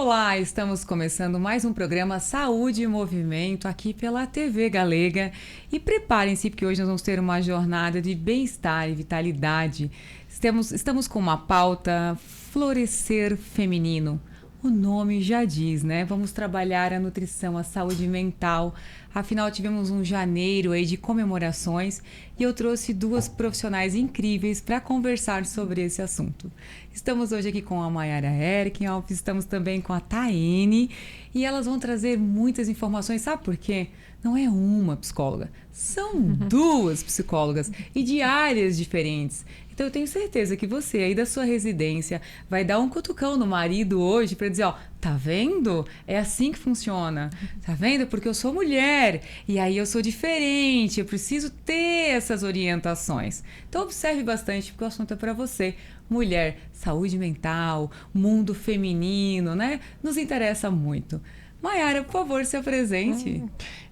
Olá, estamos começando mais um programa Saúde e Movimento aqui pela TV Galega. E preparem-se porque hoje nós vamos ter uma jornada de bem-estar e vitalidade. Estamos com uma pauta Florescer Feminino. O nome já diz, né? Vamos trabalhar a nutrição, a saúde mental. Afinal, tivemos um janeiro aí de comemorações e eu trouxe duas profissionais incríveis para conversar sobre esse assunto. Estamos hoje aqui com a Mayara Erkenhoff, estamos também com a Taene e elas vão trazer muitas informações. Sabe por quê? Não é uma psicóloga, são duas psicólogas e de áreas diferentes. Então eu tenho certeza que você aí da sua residência vai dar um cutucão no marido hoje para dizer, ó, tá vendo? É assim que funciona. Tá vendo? Porque eu sou mulher e aí eu sou diferente, eu preciso ter essas orientações. Então observe bastante porque o assunto é para você. Mulher, saúde mental, mundo feminino, né? Nos interessa muito. Mayara, por favor, se apresente.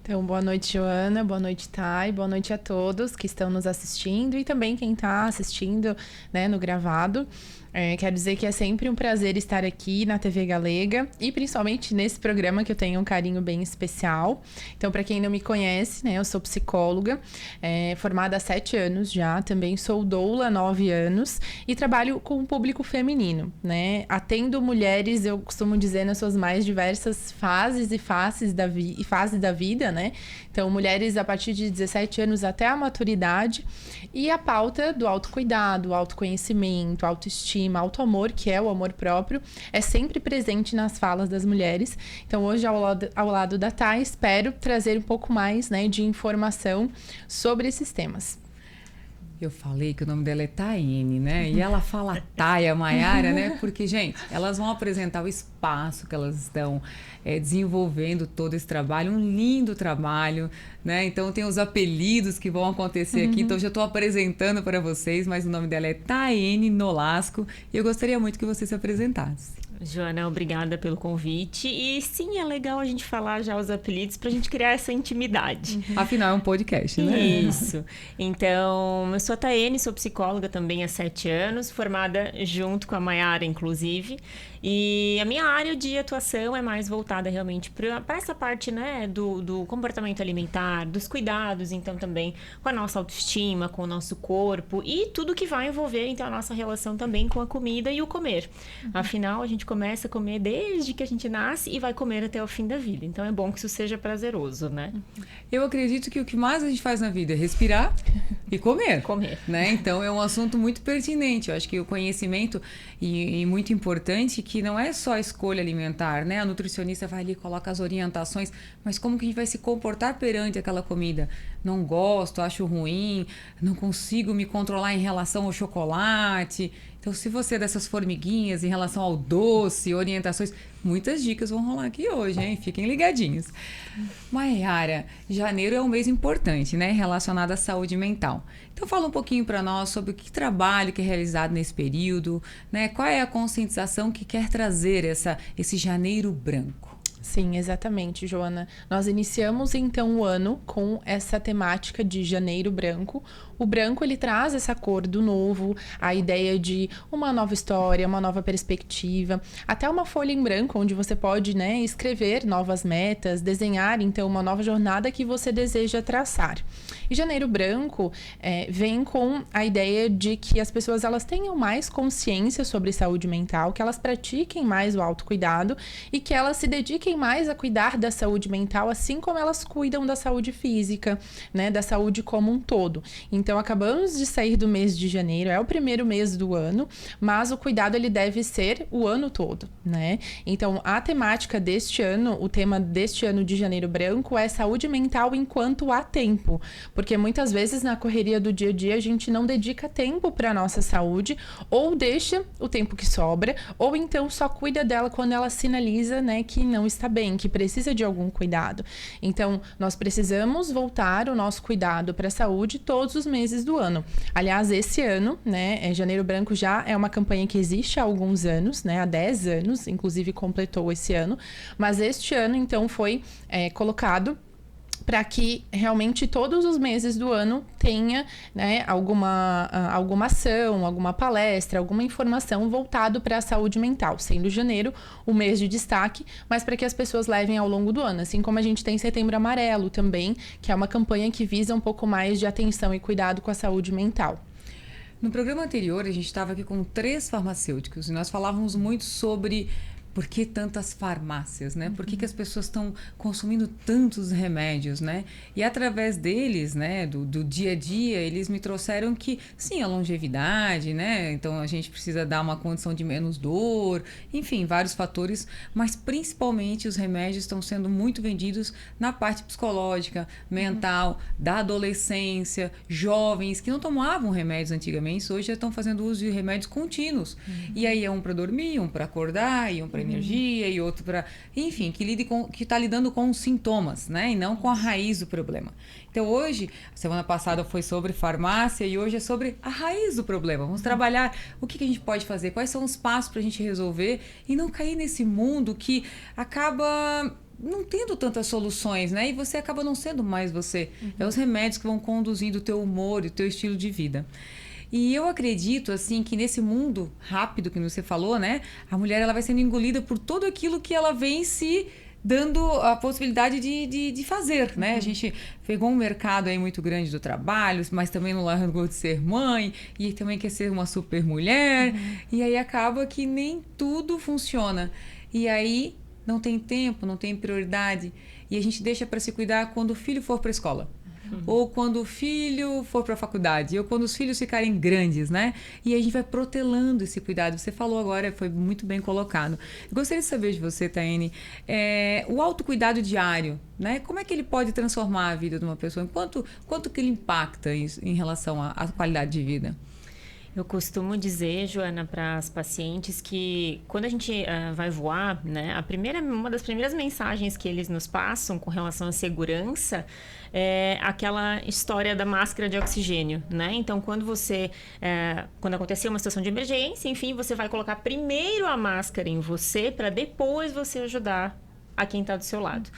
Então, boa noite, Joana, boa noite, Thay, boa noite a todos que estão nos assistindo e também quem está assistindo, né, no gravado. Quero dizer que é sempre um prazer estar aqui na TV Galega e principalmente nesse programa que eu tenho um carinho bem especial. Então, para quem não me conhece, né, eu sou psicóloga, formada há 7 anos já, também sou doula há 9 anos e trabalho com o público feminino, né? Atendo mulheres, eu costumo dizer, nas suas mais diversas fases e fases da vida, né? Então, mulheres a partir de 17 anos até a maturidade e a pauta do autocuidado, autoconhecimento, autoestima, autoamor, que é o amor próprio, é sempre presente nas falas das mulheres. Então, hoje, ao lado da Thay, espero trazer um pouco mais, né, de informação sobre esses temas. Eu falei que o nome dela é Taene, né? E ela fala Thay, a Mayara, né? Porque, gente, elas vão apresentar o espaço que elas estão desenvolvendo todo esse trabalho, um lindo trabalho, né? Então, tem os apelidos que vão acontecer aqui. Então, já estou apresentando para vocês, mas o nome dela é Taene Nolasco e eu gostaria muito que você se apresentasse. Joana, obrigada pelo convite. E sim, é legal a gente falar já os apelidos para a gente criar essa intimidade. Afinal, é um podcast, né? Isso. Então, eu sou a Taene, sou psicóloga também há 7 anos, formada junto com a Mayara, inclusive. E a minha área de atuação é mais voltada realmente para essa parte, né, do comportamento alimentar, dos cuidados, então também com a nossa autoestima, com o nosso corpo e tudo que vai envolver, então, a nossa relação também com a comida e o comer. Afinal, a gente começa a comer desde que a gente nasce e vai comer até o fim da vida. Então, é bom que isso seja prazeroso, né? Eu acredito que o que mais a gente faz na vida é respirar e comer. Comer. Né? Então, é um assunto muito pertinente. Eu acho que o conhecimento e muito importante que não é só a escolha alimentar, né? A nutricionista vai ali e coloca as orientações, mas como que a gente vai se comportar perante aquela comida? Não gosto, acho ruim, não consigo me controlar em relação ao chocolate. Então, se você é dessas formiguinhas em relação ao doce, orientações, muitas dicas vão rolar aqui hoje, hein? Fiquem ligadinhos. Mayara, janeiro é um mês importante, né? Relacionado à saúde mental. Então, fala um pouquinho para nós sobre o que trabalho que é realizado nesse período, né? Qual é a conscientização que quer trazer esse janeiro branco? Sim, exatamente, Joana. Nós iniciamos, então, o ano com essa temática de janeiro branco. O branco, ele traz essa cor do novo, a ideia de uma nova história, uma nova perspectiva, até uma folha em branco, onde você pode, né, escrever novas metas, desenhar, então, uma nova jornada que você deseja traçar. E janeiro branco vem com a ideia de que as pessoas, elas tenham mais consciência sobre saúde mental, que elas pratiquem mais o autocuidado e que elas se dediquem mais a cuidar da saúde mental, assim como elas cuidam da saúde física, né, da saúde como um todo. Então, acabamos de sair do mês de janeiro, é o primeiro mês do ano, mas o cuidado, ele deve ser o ano todo, né? Então, a temática deste ano, o tema deste ano de janeiro branco é saúde mental enquanto há tempo, porque muitas vezes na correria do dia a dia a gente não dedica tempo para a nossa saúde, ou deixa o tempo que sobra, ou então só cuida dela quando ela sinaliza, né, que não está bem, que precisa de algum cuidado. Então, nós precisamos voltar o nosso cuidado para a saúde todos os meses do ano. Aliás, esse ano, né, Janeiro Branco já é uma campanha que existe há alguns anos, né, há 10 anos, inclusive completou esse ano, mas este ano, então, foi colocado para que realmente todos os meses do ano tenha, né, alguma ação, alguma palestra, alguma informação voltado para a saúde mental, sendo janeiro o mês de destaque, mas para que as pessoas levem ao longo do ano, assim como a gente tem Setembro Amarelo também, que é uma campanha que visa um pouco mais de atenção e cuidado com a saúde mental. No programa anterior, a gente estava aqui com 3 farmacêuticos e nós falávamos muito sobre por que tantas farmácias, né? Por que as pessoas estão consumindo tantos remédios, né? E através deles, né, do dia a dia, eles me trouxeram que, sim, a longevidade, né? Então, a gente precisa dar uma condição de menos dor, enfim, vários fatores, mas principalmente os remédios estão sendo muito vendidos na parte psicológica, mental, da adolescência, jovens que não tomavam remédios antigamente, hoje já estão fazendo uso de remédios contínuos. E aí é um para dormir, um para acordar, e um para energia e outro para, enfim, que está lidando com os sintomas, né? E não com a raiz do problema. Então hoje, semana passada foi sobre farmácia e hoje é sobre a raiz do problema. Vamos trabalhar o que a gente pode fazer, quais são os passos para a gente resolver e não cair nesse mundo que acaba não tendo tantas soluções, né? E você acaba não sendo mais você. É os remédios que vão conduzindo o teu humor e o teu estilo de vida. E eu acredito, assim, que nesse mundo rápido que você falou, né? A mulher ela vai sendo engolida por tudo aquilo que ela vem se dando a possibilidade de fazer, né? A gente pegou um mercado aí muito grande do trabalho, mas também não largou de ser mãe, e também quer ser uma super mulher, e aí acaba que nem tudo funciona. E aí não tem tempo, não tem prioridade, e a gente deixa para se cuidar quando o filho for para a escola. Ou quando o filho for para a faculdade, ou quando os filhos ficarem grandes, né? E a gente vai protelando esse cuidado. Você falou agora, foi muito bem colocado. Eu gostaria de saber de você, Taene, o autocuidado diário, né? Como é que ele pode transformar a vida de uma pessoa? Quanto que ele impacta em relação à qualidade de vida? Eu costumo dizer, Joana, para as pacientes que quando a gente vai voar, né, uma das primeiras mensagens que eles nos passam com relação à segurança é aquela história da máscara de oxigênio, né? Então, quando acontecer uma situação de emergência, enfim, você vai colocar primeiro a máscara em você para depois você ajudar a quem está do seu lado.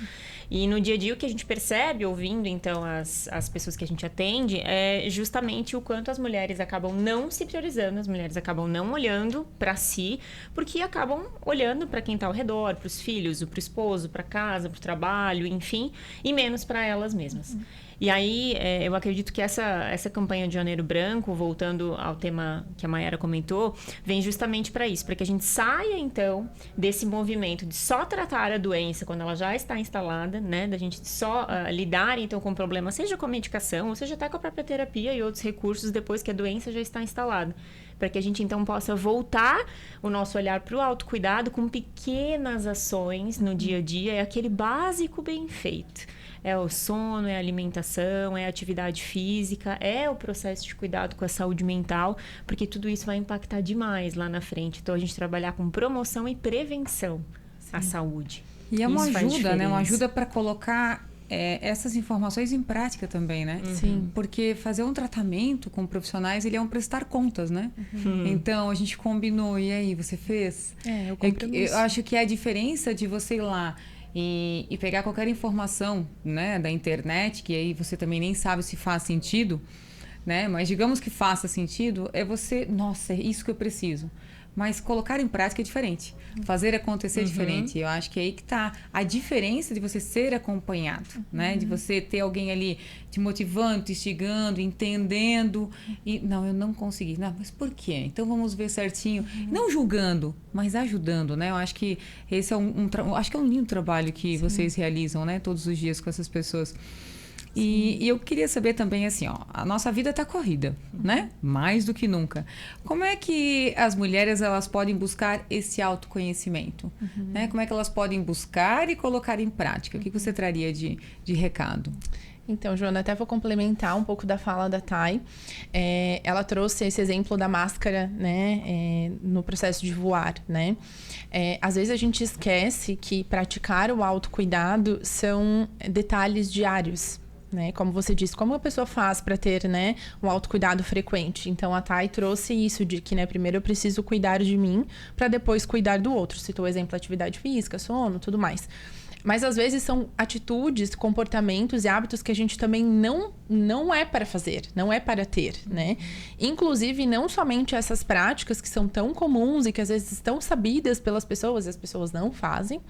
E no dia a dia o que a gente percebe, ouvindo então as pessoas que a gente atende, é justamente o quanto as mulheres acabam não se priorizando, as mulheres acabam não olhando para si, porque acabam olhando para quem está ao redor, para os filhos, para o esposo, para casa, para o trabalho, enfim, e menos para elas mesmas. E aí, eu acredito que essa campanha de Janeiro Branco, voltando ao tema que a Mayara comentou, vem justamente para isso, para que a gente saia, então, desse movimento de só tratar a doença quando ela já está instalada, né? Da gente só lidar, então, com o problema, seja com a medicação, ou seja até com a própria terapia e outros recursos depois que a doença já está instalada. Para que a gente, então, possa voltar o nosso olhar para o autocuidado com pequenas ações no dia a dia, é aquele básico bem feito. É o sono, é a alimentação, é a atividade física, é o processo de cuidado com a saúde mental, porque tudo isso vai impactar demais lá na frente. Então, a gente trabalhar com promoção e prevenção à saúde. E é uma ajuda, né? Uma ajuda para colocar essas informações em prática também, né? Sim. Porque fazer um tratamento com profissionais, ele é um prestar contas, né? Então, a gente combinou, e aí, você fez? Eu acho que a diferença de você ir lá e pegar qualquer informação, né, da internet, que aí você também nem sabe se faz sentido, né? Mas digamos que faça sentido, é você, nossa, é isso que eu preciso. Mas colocar em prática é diferente. Fazer acontecer é diferente. Eu acho que é aí que está a diferença de você ser acompanhado, né? De você ter alguém ali te motivando, te instigando, entendendo. E, não, eu não consegui. Não, mas por quê? Então vamos ver certinho. Não julgando, mas ajudando, né? Eu acho que esse é acho que é um lindo trabalho que vocês realizam, né? Todos os dias com essas pessoas. E eu queria saber também, assim, ó, a nossa vida está corrida, né? Mais do que nunca. Como é que as mulheres, elas podem buscar esse autoconhecimento? Né? Como é que elas podem buscar e colocar em prática? O que você traria de recado? Então, Joana, até vou complementar um pouco da fala da Thay. Ela trouxe esse exemplo da máscara, né, no processo de voar, né? Às vezes a gente esquece que praticar o autocuidado são detalhes diários. Né? Como você disse, como a pessoa faz para ter, né, um autocuidado frequente? Então, a Thay trouxe isso de que, né, primeiro eu preciso cuidar de mim para depois cuidar do outro. Citou o exemplo atividade física, sono, tudo mais. Mas às vezes são atitudes, comportamentos e hábitos que a gente também não é para fazer, não é para ter, né? Inclusive, não somente essas práticas que são tão comuns e que às vezes estão sabidas pelas pessoas e as pessoas não fazem,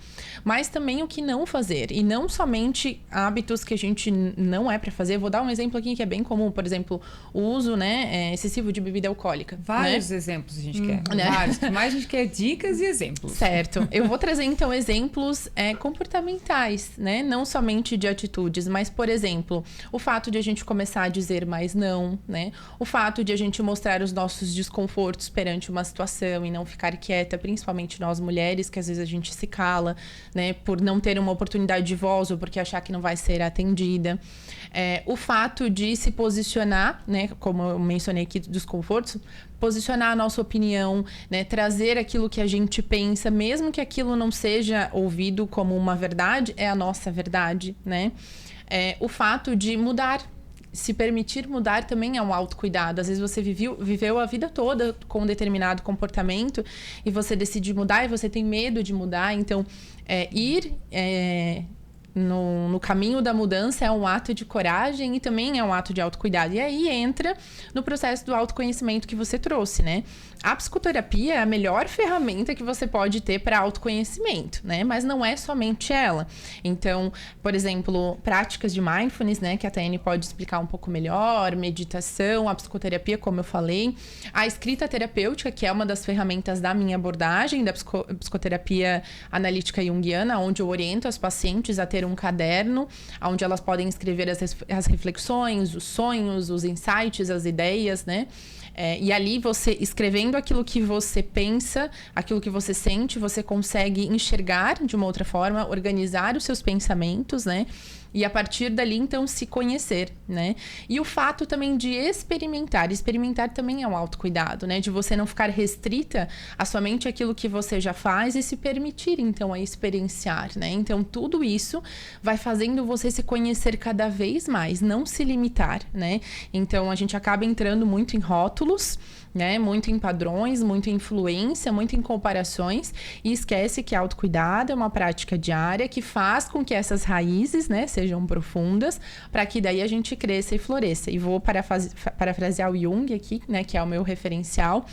mas também o que não fazer. E não somente hábitos que a gente não é para fazer. Vou dar um exemplo aqui que é bem comum, por exemplo, o uso, né, excessivo de bebida alcoólica. Vários né? exemplos a gente quer. Né? Vários. O que mais a gente quer dicas e exemplos. Certo. Eu vou trazer, então, exemplos comportamentais, né? Não somente de atitudes, mas, por exemplo, o fato de a gente começar a dizer mais não, né? O fato de a gente mostrar os nossos desconfortos perante uma situação e não ficar quieta, principalmente nós mulheres, que às vezes a gente se cala, né? Por não ter uma oportunidade de voz ou porque achar que não vai ser atendida. O fato de se posicionar, né? Como eu mencionei aqui, desconfortos, posicionar a nossa opinião, né? Trazer aquilo que a gente pensa, mesmo que aquilo não seja ouvido como uma verdade, é a nossa verdade, né? O fato de mudar, se permitir mudar também é um autocuidado. Às vezes você viveu a vida toda com um determinado comportamento e você decide mudar e você tem medo de mudar, então ir no caminho da mudança é um ato de coragem e também é um ato de autocuidado. E aí entra no processo do autoconhecimento que você trouxe, né? A psicoterapia é a melhor ferramenta que você pode ter para autoconhecimento, né? Mas não é somente ela. Então, por exemplo, práticas de mindfulness, né? Que a Tayane pode explicar um pouco melhor, meditação, a psicoterapia, como eu falei, a escrita terapêutica, que é uma das ferramentas da minha abordagem, da psicoterapia analítica junguiana, onde eu oriento as pacientes a ter um caderno, onde elas podem escrever as reflexões, os sonhos, os insights, as ideias, né? E ali você, escrevendo aquilo que você pensa, aquilo que você sente, você consegue enxergar de uma outra forma, organizar os seus pensamentos, né? E a partir dali, então, se conhecer, né? E o fato também de experimentar. Experimentar também é um autocuidado, né? De você não ficar restrita a somente aquilo que você já faz e se permitir, então, a experienciar, né? Então, tudo isso vai fazendo você se conhecer cada vez mais, não se limitar, né? Então, a gente acaba entrando muito em rótulos, né? Muito em padrões, muito em influência, muito em comparações e esquece que autocuidado é uma prática diária que faz com que essas raízes, né, sejam profundas, para que daí a gente cresça e floresça. E vou parafrasear o Jung aqui, né, que é o meu referencial,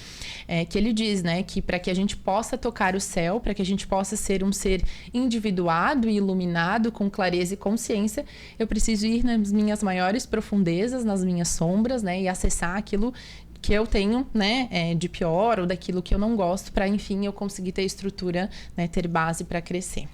que ele diz, né, que para que a gente possa tocar o céu, para que a gente possa ser um ser individuado e iluminado com clareza e consciência, eu preciso ir nas minhas maiores profundezas, nas minhas sombras, né, e acessar aquilo que eu tenho, né, de pior ou daquilo que eu não gosto, para enfim eu conseguir ter estrutura, né, ter base para crescer.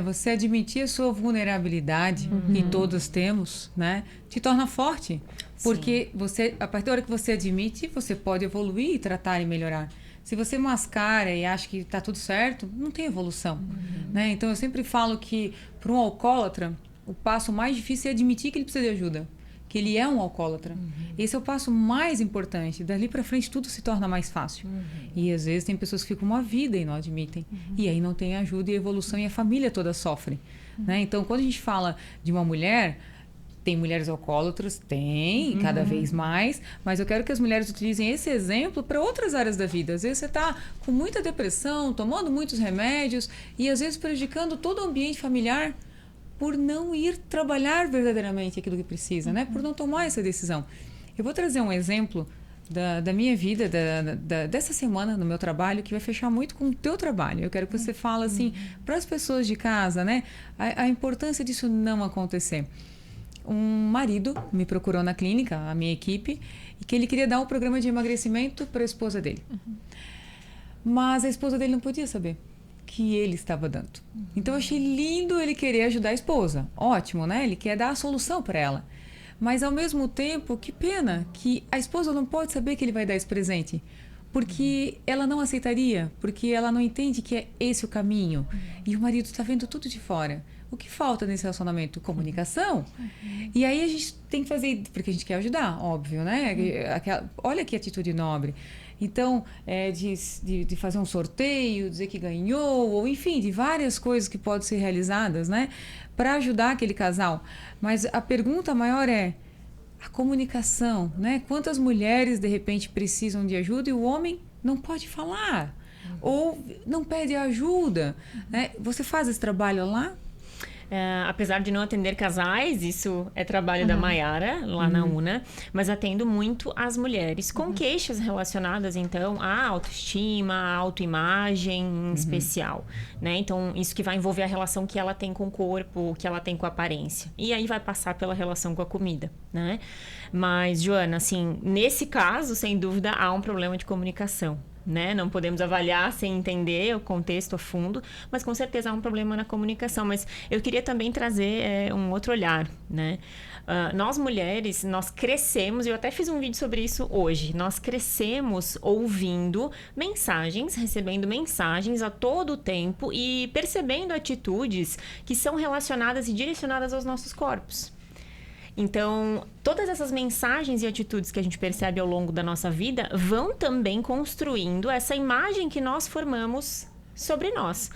Você admitir a sua vulnerabilidade, que todos temos, né, te torna forte. Porque você, a partir da hora que você admite, você pode evoluir, tratar e melhorar. Se você mascara e acha que está tudo certo, não tem evolução. Né? Então eu sempre falo que para um alcoólatra, o passo mais difícil é admitir que ele precisa de ajuda. Que ele é um alcoólatra. Esse é o passo mais importante. Dali para frente tudo se torna mais fácil. E às vezes tem pessoas que ficam uma vida e não admitem. E aí não tem ajuda e evolução e a família toda sofre. Né? Então quando a gente fala de uma mulher, tem mulheres alcoólatras? Tem, cada vez mais. Mas eu quero que as mulheres utilizem esse exemplo para outras áreas da vida. Às vezes você está com muita depressão, tomando muitos remédios e às vezes prejudicando todo o ambiente familiar por não ir trabalhar verdadeiramente aquilo que precisa, né? Por não tomar essa decisão. Eu vou trazer um exemplo da minha vida, dessa semana no meu trabalho, que vai fechar muito com o teu trabalho. Eu quero que você fale assim, para as pessoas de casa, né? A importância disso não acontecer. Um marido me procurou na clínica, a minha equipe, e que ele queria dar um programa de emagrecimento para a esposa dele. Mas a esposa dele não podia saber que ele estava dando. Então eu achei lindo ele querer ajudar a esposa. Ótimo, né? Ele quer dar a solução para ela. Mas ao mesmo tempo, que pena que a esposa não pode saber que ele vai dar esse presente. Porque ela não aceitaria, porque ela não entende que é esse o caminho. E o marido está vendo tudo de fora. O que falta nesse relacionamento? Comunicação. E aí a gente tem que fazer, porque a gente quer ajudar, óbvio, né? Olha que atitude nobre. Então, de fazer um sorteio, dizer que ganhou, ou enfim, de várias coisas que podem ser realizadas, né? Para ajudar aquele casal. Mas a pergunta maior é a comunicação, né? Quantas mulheres, de repente, precisam de ajuda e o homem não pode falar? Ou não pede ajuda, né? Você faz esse trabalho lá? apesar de não atender casais, isso é trabalho da Mayara, lá na UNA, mas atendo muito as mulheres com queixas relacionadas, então, à autoestima, à autoimagem em especial, né? Então, isso que vai envolver a relação que ela tem com o corpo, que ela tem com a aparência. E aí vai passar pela relação com a comida, né? Mas, Joana, assim, nesse caso, sem dúvida, há um problema de comunicação. Né? Não podemos avaliar sem entender o contexto a fundo, mas com certeza há um problema na comunicação. Mas eu queria também trazer um outro olhar, né? Nós mulheres, nós crescemos, e eu até fiz um vídeo sobre isso hoje, nós crescemos ouvindo mensagens, recebendo mensagens a todo o tempo e percebendo atitudes que são relacionadas e direcionadas aos nossos corpos. Então, todas essas mensagens e atitudes que a gente percebe ao longo da nossa vida vão também construindo essa imagem que nós formamos sobre nós.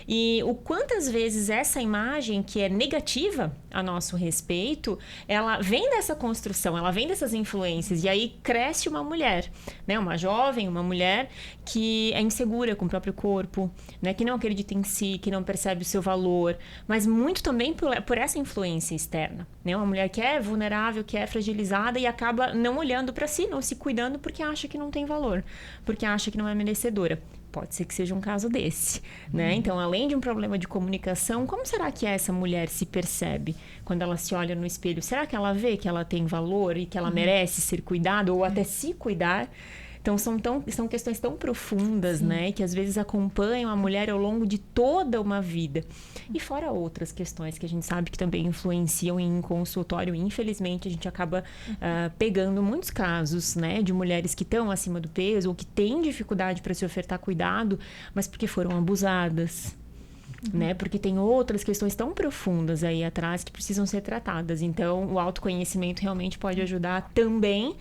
E o quantas vezes essa imagem que é negativa a nosso respeito, ela vem dessa construção, ela vem dessas influências. E aí cresce uma mulher, né? Uma jovem, uma mulher que é insegura com o próprio corpo, né? Que não acredita em si, que não percebe o seu valor, mas muito também por essa influência externa, né? Uma mulher que é vulnerável, que é fragilizada e acaba não olhando para si, não se cuidando porque acha que não tem valor, porque acha que não é merecedora. Pode ser que seja um caso desse, né? Então, além de um problema de comunicação, como será que essa mulher se percebe quando ela se olha no espelho? Será que ela vê que ela tem valor e que ela merece ser cuidada ou até se cuidar? Então, são questões tão profundas, né? Que às vezes acompanham a mulher ao longo de toda uma vida. E fora outras questões que a gente sabe que também influenciam em consultório. Infelizmente, a gente acaba pegando muitos casos, né? De mulheres que estão acima do peso ou que têm dificuldade para se ofertar cuidado, mas porque foram abusadas. Né? Porque tem outras questões tão profundas aí atrás que precisam ser tratadas. Então, o autoconhecimento realmente pode ajudar também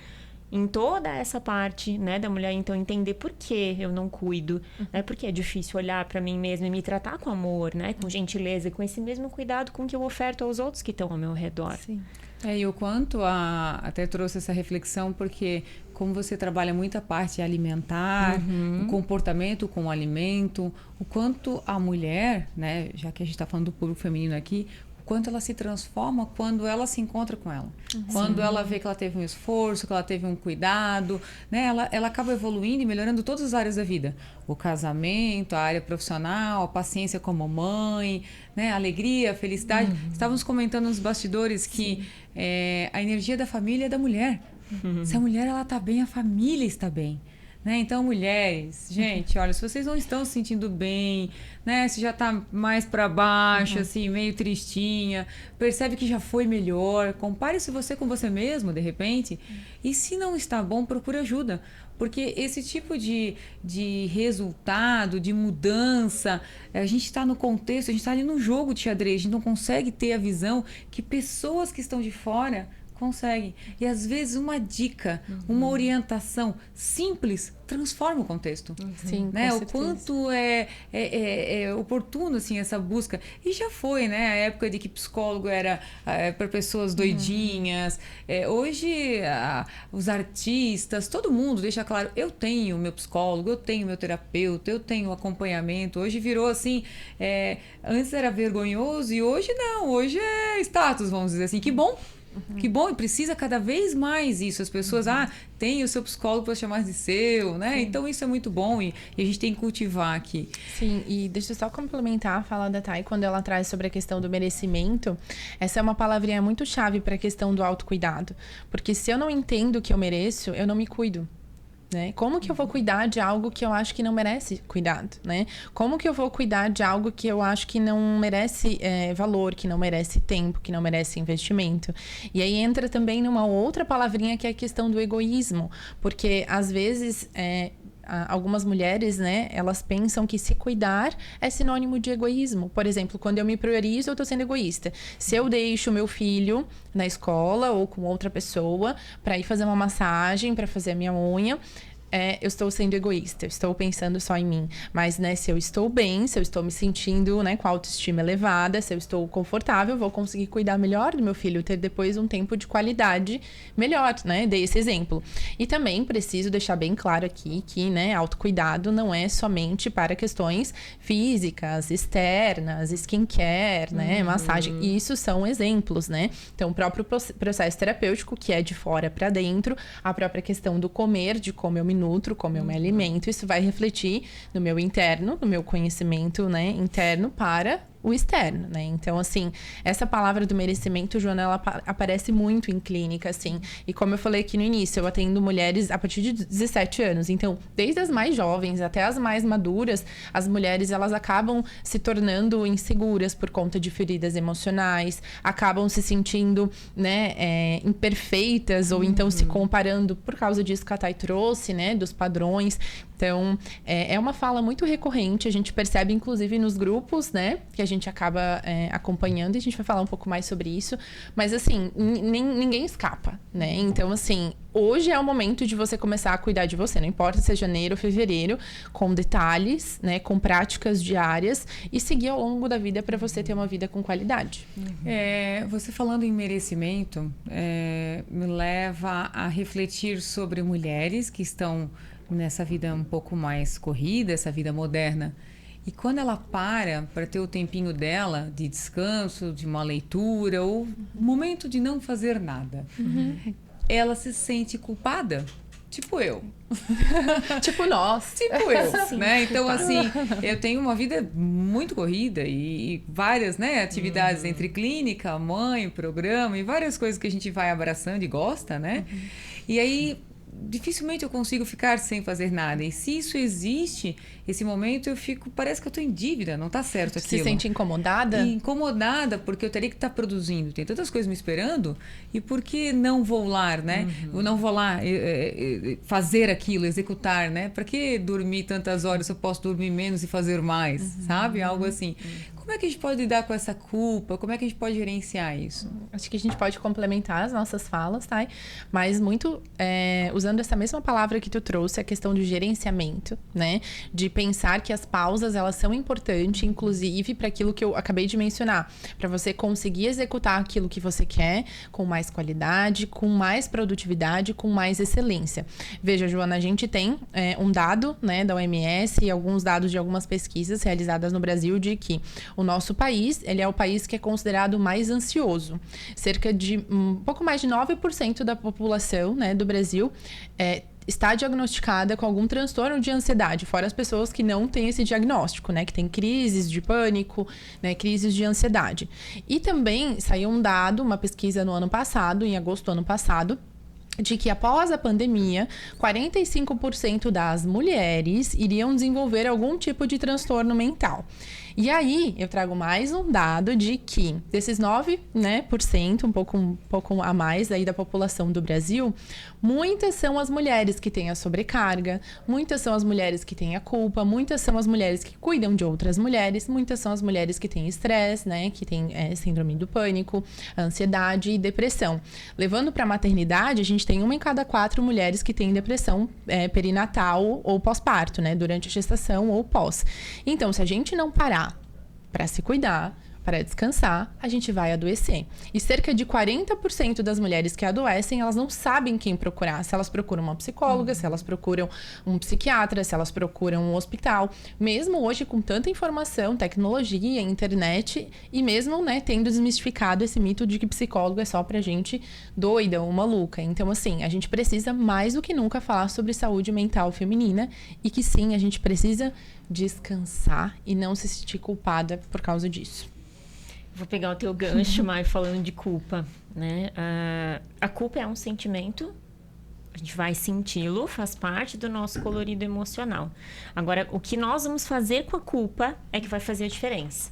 em toda essa parte, né, da mulher, então, entender por que eu não cuido, né? Porque é difícil olhar para mim mesma e me tratar com amor, né? Com gentileza, com esse mesmo cuidado com que eu oferto aos outros que estão ao meu redor. Sim. E o quanto até trouxe essa reflexão, porque como você trabalha muito a parte alimentar, o comportamento com o alimento, o quanto a mulher, né, já que a gente está falando do público feminino aqui, quanto ela se transforma quando ela se encontra com ela. Quando ela vê que ela teve um esforço, que ela teve um cuidado, né? Ela acaba evoluindo e melhorando todas as áreas da vida. O casamento, a área profissional, a paciência como mãe, né? A alegria, a felicidade. Estávamos comentando nos bastidores que a energia da família é da mulher. Se a mulher ela tá bem, a família está bem. Né? Então, mulheres, gente, olha, se vocês não estão se sentindo bem, né? Se já tá mais para baixo, assim, meio tristinha, percebe que já foi melhor, compare-se você com você mesmo, de repente, e se não está bom, procure ajuda, porque esse tipo de resultado, de mudança, a gente está no contexto, a gente está ali no jogo de xadrez, a gente não consegue ter a visão que pessoas que estão de fora conseguem. E às vezes uma dica, uma orientação simples transforma o contexto. Sim, né? com O certeza. quanto é oportuno assim, essa busca. E já foi, né? A época de que psicólogo era para pessoas doidinhas. Hoje, os artistas, todo mundo deixa claro, eu tenho meu psicólogo, eu tenho meu terapeuta, eu tenho acompanhamento. Hoje virou assim, antes era vergonhoso e hoje não. Hoje é status, vamos dizer assim. Que bom. Que bom, e precisa cada vez mais isso. As pessoas, tem o seu psicólogo para chamar de seu, né? Sim. Então isso é muito bom e a gente tem que cultivar aqui. Sim, e deixa eu só complementar a fala da Thay quando ela traz sobre a questão do merecimento. Essa é uma palavrinha muito chave para a questão do autocuidado. Porque se eu não entendo o que eu mereço, eu não me cuido. Né? Como que eu vou cuidar de algo que eu acho que não merece cuidado, né? Como que eu vou cuidar de algo que eu acho que não merece valor, que não merece tempo, que não merece investimento? E aí entra também numa outra palavrinha que é a questão do egoísmo, porque às vezes algumas mulheres, né, elas pensam que se cuidar é sinônimo de egoísmo. Por exemplo, quando eu me priorizo, eu tô sendo egoísta. Se eu deixo meu filho na escola ou com outra pessoa para ir fazer uma massagem, para fazer a minha unha, eu estou sendo egoísta, eu estou pensando só em mim. Mas, né, se eu estou bem, se eu estou me sentindo, né, com a autoestima elevada, se eu estou confortável, vou conseguir cuidar melhor do meu filho, ter depois um tempo de qualidade melhor, né? Dei esse exemplo. E também preciso deixar bem claro aqui que, né, autocuidado não é somente para questões físicas, externas, skincare, né, massagem. Isso são exemplos, né? Então, o próprio processo terapêutico, que é de fora para dentro, a própria questão do comer, de como eu me nutro, como eu me alimento, isso vai refletir no meu interno, no meu conhecimento, né, interno para o externo, né? Então, assim, essa palavra do merecimento, Joana, ela aparece muito em clínica, assim. E como eu falei aqui no início, eu atendo mulheres a partir de 17 anos. Então, desde as mais jovens até as mais maduras, as mulheres, elas acabam se tornando inseguras por conta de feridas emocionais, acabam se sentindo, né, imperfeitas, ou então se comparando por causa disso que a Thay trouxe, né, dos padrões. Então, é uma fala muito recorrente, a gente percebe, inclusive, nos grupos, né, que a gente acaba acompanhando, e a gente vai falar um pouco mais sobre isso. Mas, assim, ninguém escapa, né? Então, assim, hoje é o momento de você começar a cuidar de você, não importa se é janeiro ou fevereiro, com detalhes, né, com práticas diárias, e seguir ao longo da vida para você ter uma vida com qualidade. Você falando em merecimento, me leva a refletir sobre mulheres que estão nessa vida um pouco mais corrida, essa vida moderna. E quando ela para ter o tempinho dela de descanso, de uma leitura, ou um momento de não fazer nada, ela se sente culpada. Tipo eu. Tipo nós. Tipo eu, né? Então, assim, eu tenho uma vida muito corrida e várias, né, atividades entre clínica, mãe, programa e várias coisas que a gente vai abraçando e gosta, né? E aí, dificilmente eu consigo ficar sem fazer nada. E se isso existe, esse momento eu fico, parece que eu estou em dívida, não está certo aquilo. Se sente incomodada? Incomodada, porque eu teria que estar produzindo. Tem tantas coisas me esperando, e por que não vou lá, né? Eu não vou lá fazer aquilo, executar, né? Para que dormir tantas horas se eu posso dormir menos e fazer mais, sabe? Algo assim. Como é que a gente pode lidar com essa culpa? Como é que a gente pode gerenciar isso? Acho que a gente pode complementar as nossas falas, tá? Mas muito usando essa mesma palavra que tu trouxe, a questão do gerenciamento, né? De pensar que as pausas, elas são importantes, inclusive para aquilo que eu acabei de mencionar, para você conseguir executar aquilo que você quer com mais qualidade, com mais produtividade, com mais excelência. Veja, Joana, a gente tem um dado, né, da OMS e alguns dados de algumas pesquisas realizadas no Brasil de que o nosso país, ele é o país que é considerado mais ansioso. Cerca de um pouco mais de 9% da população, né, do Brasil está diagnosticada com algum transtorno de ansiedade, fora as pessoas que não têm esse diagnóstico, né, que tem crises de pânico, né, crises de ansiedade. E também saiu um dado, uma pesquisa no ano passado, em agosto do ano passado, de que após a pandemia, 45% das mulheres iriam desenvolver algum tipo de transtorno mental. E aí, eu trago mais um dado de que desses 9%, né, um pouco a mais aí da população do Brasil, muitas são as mulheres que têm a sobrecarga, muitas são as mulheres que têm a culpa, muitas são as mulheres que cuidam de outras mulheres, muitas são as mulheres que têm estresse, né, que têm síndrome do pânico, ansiedade e depressão. Levando para a maternidade, a gente tem 1 em cada 4 mulheres que têm depressão perinatal ou pós-parto, né, durante a gestação ou pós. Então, se a gente não parar para se cuidar, para descansar, a gente vai adoecer. E cerca de 40% das mulheres que adoecem, elas não sabem quem procurar. Se elas procuram uma psicóloga, se elas procuram um psiquiatra, se elas procuram um hospital. Mesmo hoje, com tanta informação, tecnologia, internet, e mesmo, né, tendo desmistificado esse mito de que psicólogo é só pra gente doida ou maluca. Então, assim, a gente precisa mais do que nunca falar sobre saúde mental feminina e que sim, a gente precisa descansar e não se sentir culpada por causa disso. Vou pegar o teu gancho, Mai, falando de culpa, né? A culpa é um sentimento, a gente vai senti-lo, faz parte do nosso colorido emocional. Agora, o que nós vamos fazer com a culpa é que vai fazer a diferença.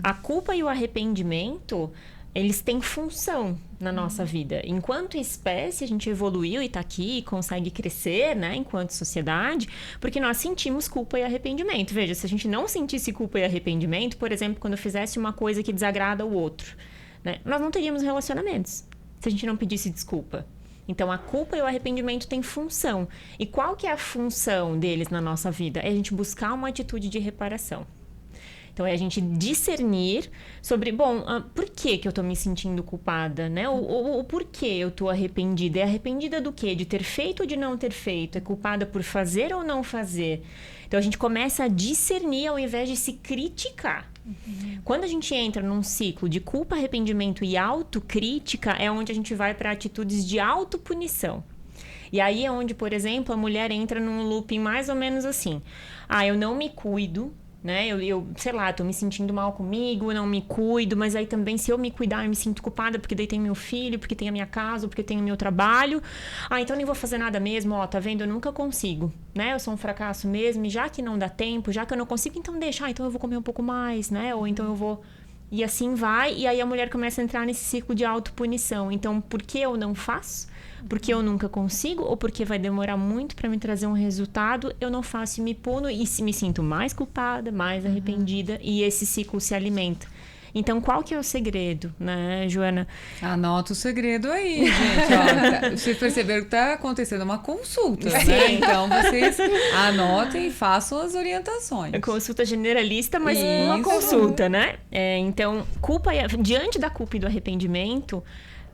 A culpa e o arrependimento, eles têm função na nossa vida. Enquanto espécie, a gente evoluiu e está aqui e consegue crescer, né, enquanto sociedade, porque nós sentimos culpa e arrependimento. Veja, se a gente não sentisse culpa e arrependimento, por exemplo, quando eu fizesse uma coisa que desagrada o outro, né, nós não teríamos relacionamentos se a gente não pedisse desculpa. Então, a culpa e o arrependimento têm função. E qual que é a função deles na nossa vida? É a gente buscar uma atitude de reparação. Então, é a gente discernir sobre, por que eu tô me sentindo culpada, né? O porquê eu tô arrependida. É arrependida do quê? De ter feito ou de não ter feito? É culpada por fazer ou não fazer? Então, a gente começa a discernir ao invés de se criticar. Quando a gente entra num ciclo de culpa, arrependimento e autocrítica, é onde a gente vai para atitudes de autopunição. E aí é onde, por exemplo, a mulher entra num looping mais ou menos assim. Eu não me cuido, né? Eu sei lá, tô me sentindo mal comigo, não me cuido, mas aí também se eu me cuidar, eu me sinto culpada porque daí tem meu filho, porque tem a minha casa, porque tem o meu trabalho. Então nem vou fazer nada mesmo, tá vendo? Eu nunca consigo, né? Eu sou um fracasso mesmo, e já que não dá tempo, já que eu não consigo, então deixa, então eu vou comer um pouco mais, né? Ou então eu vou... E assim vai, e aí a mulher começa a entrar nesse ciclo de autopunição. Então, por que eu não faço? Porque eu nunca consigo, ou porque vai demorar muito para me trazer um resultado, eu não faço e me puno e me sinto mais culpada, mais arrependida, e esse ciclo se alimenta. Então, qual que é o segredo, né, Joana? Anota o segredo aí, gente. Vocês perceberam que está acontecendo uma consulta, né? Então, vocês anotem e façam as orientações. Consulta generalista, mas uma consulta, né? Então, diante da culpa e do arrependimento,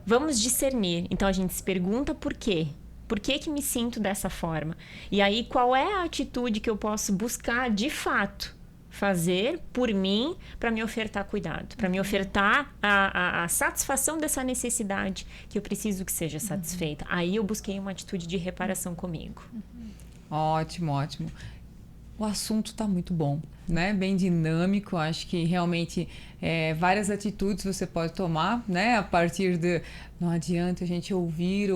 vamos discernir. Então, a gente se pergunta por quê? Por que me sinto dessa forma? E aí, qual é a atitude que eu posso buscar, de fato, fazer por mim para me ofertar cuidado? Para me ofertar a satisfação dessa necessidade que eu preciso que seja satisfeita. Aí, eu busquei uma atitude de reparação comigo. Ótimo, ótimo. O assunto está muito bom, né? Bem dinâmico. Acho que realmente várias atitudes você pode tomar, né? A partir de... Não adianta a gente ouvir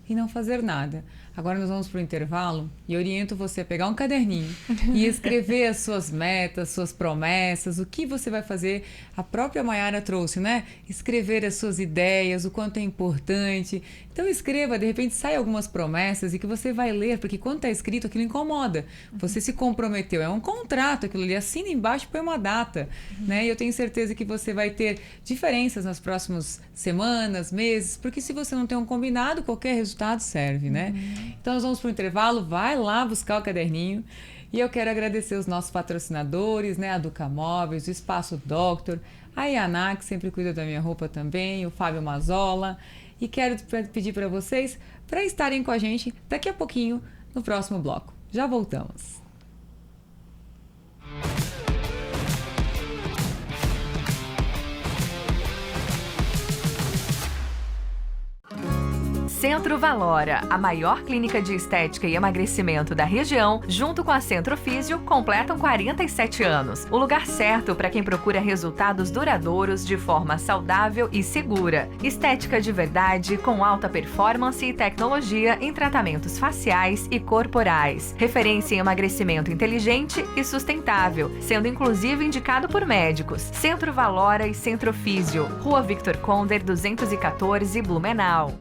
e não fazer nada. Agora nós vamos para o intervalo e oriento você a pegar um caderninho e escrever as suas metas, suas promessas, o que você vai fazer. A própria Mayara trouxe, né? Escrever as suas ideias, o quanto é importante. Então escreva, de repente sai algumas promessas e que você vai ler, porque quando está escrito aquilo incomoda. Você se comprometeu, é um contrato aquilo ali, assina embaixo e põe uma data, né? E eu tenho certeza que você vai ter diferenças nas próximas semanas, meses, porque se você não tem um combinado, qualquer resultado serve, né? Então nós vamos para o intervalo, vai lá buscar o caderninho. E eu quero agradecer os nossos patrocinadores, né? A Duca Móveis, o Espaço Doctor, a Ianá, que sempre cuida da minha roupa também, o Fábio Mazzola. E quero pedir para vocês para estarem com a gente daqui a pouquinho no próximo bloco. Já voltamos. Centro Valora, a maior clínica de estética e emagrecimento da região, junto com a Centro Físio, completam 47 anos. O lugar certo para quem procura resultados duradouros de forma saudável e segura. Estética de verdade, com alta performance e tecnologia em tratamentos faciais e corporais. Referência em emagrecimento inteligente e sustentável, sendo inclusive indicado por médicos. Centro Valora e Centro Físio, Rua Victor Conder, 214, Blumenau.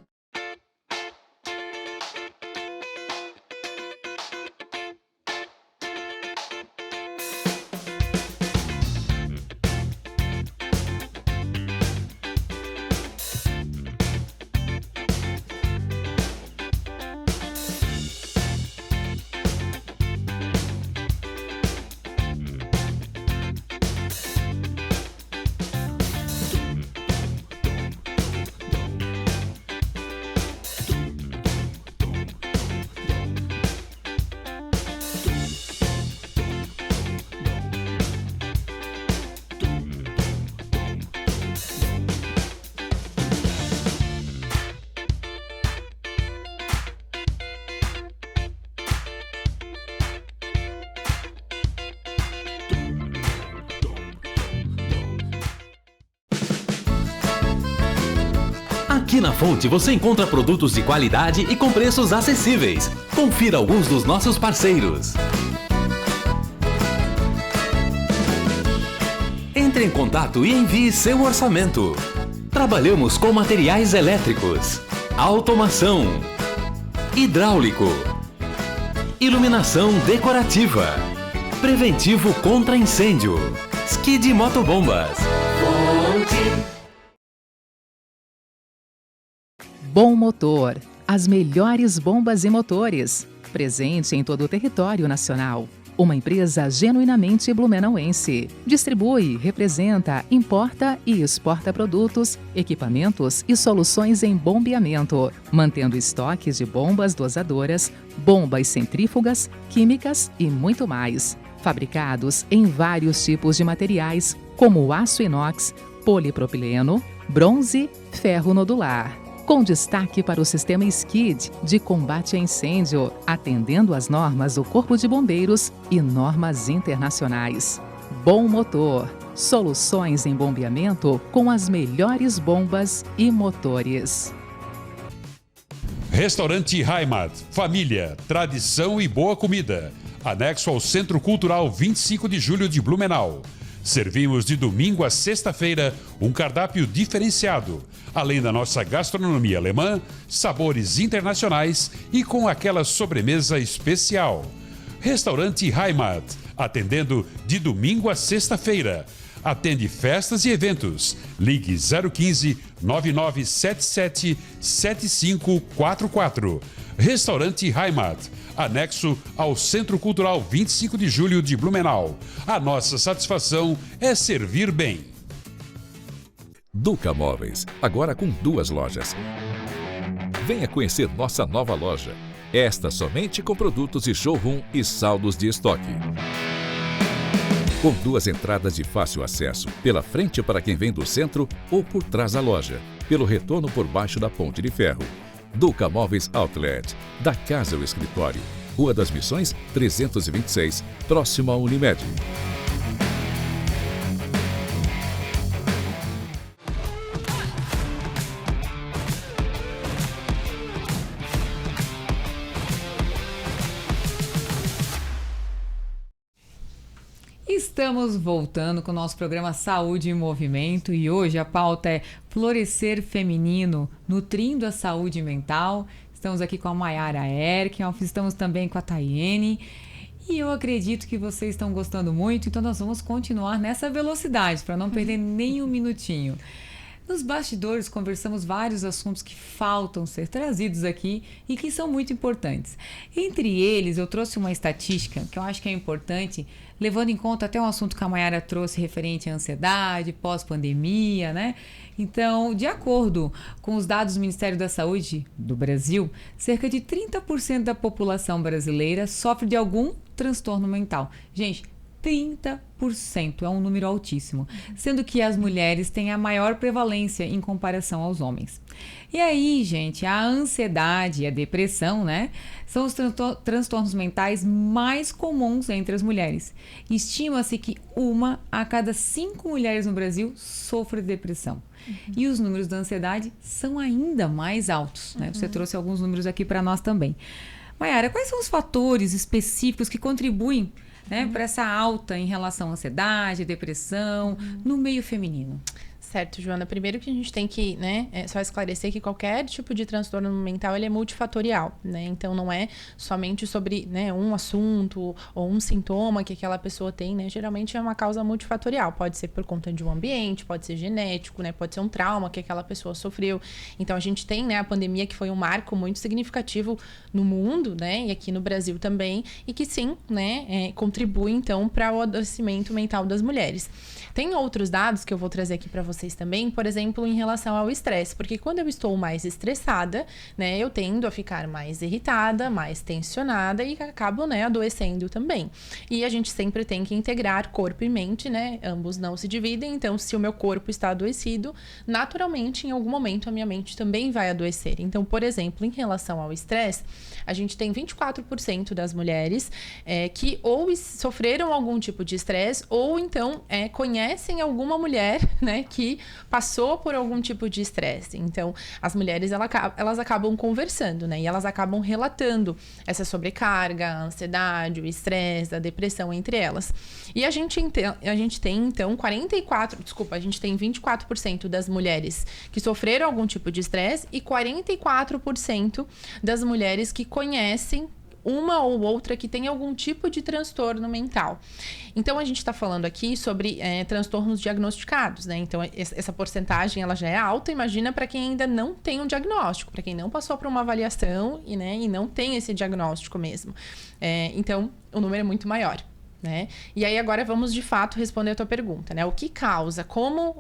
Aqui na Fonte você encontra produtos de qualidade e com preços acessíveis. Confira alguns dos nossos parceiros. Entre em contato e envie seu orçamento. Trabalhamos com materiais elétricos, automação, hidráulico, iluminação decorativa, preventivo contra incêndio, skid motobombas. Bom Motor, as melhores bombas e motores. Presente em todo o território nacional. Uma empresa genuinamente blumenauense. Distribui, representa, importa e exporta produtos, equipamentos e soluções em bombeamento, mantendo estoques de bombas dosadoras, bombas centrífugas, químicas e muito mais. Fabricados em vários tipos de materiais, como aço inox, polipropileno, bronze, ferro nodular. Com destaque para o sistema SKID de combate a incêndio, atendendo às normas do Corpo de Bombeiros e normas internacionais. Bom Motor, soluções em bombeamento com as melhores bombas e motores. Restaurante Heimat, família, tradição e boa comida. Anexo ao Centro Cultural 25 de Julho de Blumenau. Servimos de domingo a sexta-feira um cardápio diferenciado, além da nossa gastronomia alemã, sabores internacionais e com aquela sobremesa especial. Restaurante Heimat, atendendo de domingo a sexta-feira. Atende festas e eventos. Ligue 015 9977 7544. Restaurante Heimat, anexo ao Centro Cultural 25 de Julho de Blumenau. A nossa satisfação é servir bem. Duca Móveis, agora com 2 lojas. Venha conhecer nossa nova loja. Esta somente com produtos de showroom e saldos de estoque. Com 2 entradas de fácil acesso, pela frente para quem vem do centro ou por trás da loja, pelo retorno por baixo da ponte de ferro. Duca Móveis Outlet, da casa ao escritório. Rua das Missões, 326, próximo à Unimed. Estamos voltando com o nosso programa Saúde em Movimento e hoje a pauta é Florescer Feminino, nutrindo a saúde mental. Estamos aqui com a Mayara Erken, estamos também com a Tayene e eu acredito que vocês estão gostando muito, então nós vamos continuar nessa velocidade para não perder nem um minutinho. Nos bastidores conversamos vários assuntos que faltam ser trazidos aqui e que são muito importantes. Entre eles, eu trouxe uma estatística que eu acho que é importante, levando em conta até um assunto que a Mayara trouxe referente à ansiedade, pós-pandemia, né? Então, de acordo com os dados do Ministério da Saúde do Brasil, cerca de 30% da população brasileira sofre de algum transtorno mental. Gente, 30% é um número altíssimo, sendo que as mulheres têm a maior prevalência em comparação aos homens. E aí, gente, a ansiedade e a depressão, né, são os transtornos mentais mais comuns entre as mulheres. Estima-se que 1 a cada 5 mulheres no Brasil sofre de depressão. E os números da ansiedade são ainda mais altos, né? Você trouxe alguns números aqui para nós também. Mayara, quais são os fatores específicos que contribuem, né, para essa alta em relação à ansiedade, depressão, no meio feminino? Certo, Joana. Primeiro que a gente tem que, né, só esclarecer que qualquer tipo de transtorno mental, ele é multifatorial, né? Então, não é somente sobre, né, um assunto ou um sintoma que aquela pessoa tem, né? Geralmente é uma causa multifatorial. Pode ser por conta de um ambiente, pode ser genético, né? Pode ser um trauma que aquela pessoa sofreu. Então, a gente tem, né, a pandemia que foi um marco muito significativo no mundo, né? E aqui no Brasil também. E que sim, né, contribui, então, para o adoecimento mental das mulheres. Tem outros dados que eu vou trazer aqui para vocês também, por exemplo, em relação ao estresse, porque quando eu estou mais estressada, né, eu tendo a ficar mais irritada, mais tensionada e acabo, né, adoecendo também. E a gente sempre tem que integrar corpo e mente, né, ambos não se dividem, então se o meu corpo está adoecido, naturalmente em algum momento a minha mente também vai adoecer. Então, por exemplo, em relação ao estresse, a gente tem 24% das mulheres que ou sofreram algum tipo de estresse ou então conhecem alguma mulher, né, que passou por algum tipo de estresse. Então, as mulheres elas acabam conversando, né, e elas acabam relatando essa sobrecarga, a ansiedade, o estresse, a depressão entre elas. E a gente tem então 24% das mulheres que sofreram algum tipo de estresse e 44% das mulheres que conhecem uma ou outra que tem algum tipo de transtorno mental. Então, a gente está falando aqui sobre transtornos diagnosticados, né? Então, essa porcentagem ela já é alta. Imagina para quem ainda não tem um diagnóstico, para quem não passou por uma avaliação e não tem esse diagnóstico mesmo. Então, o número é muito maior. Né? E aí agora vamos de fato responder a tua pergunta, né? O que causa? Como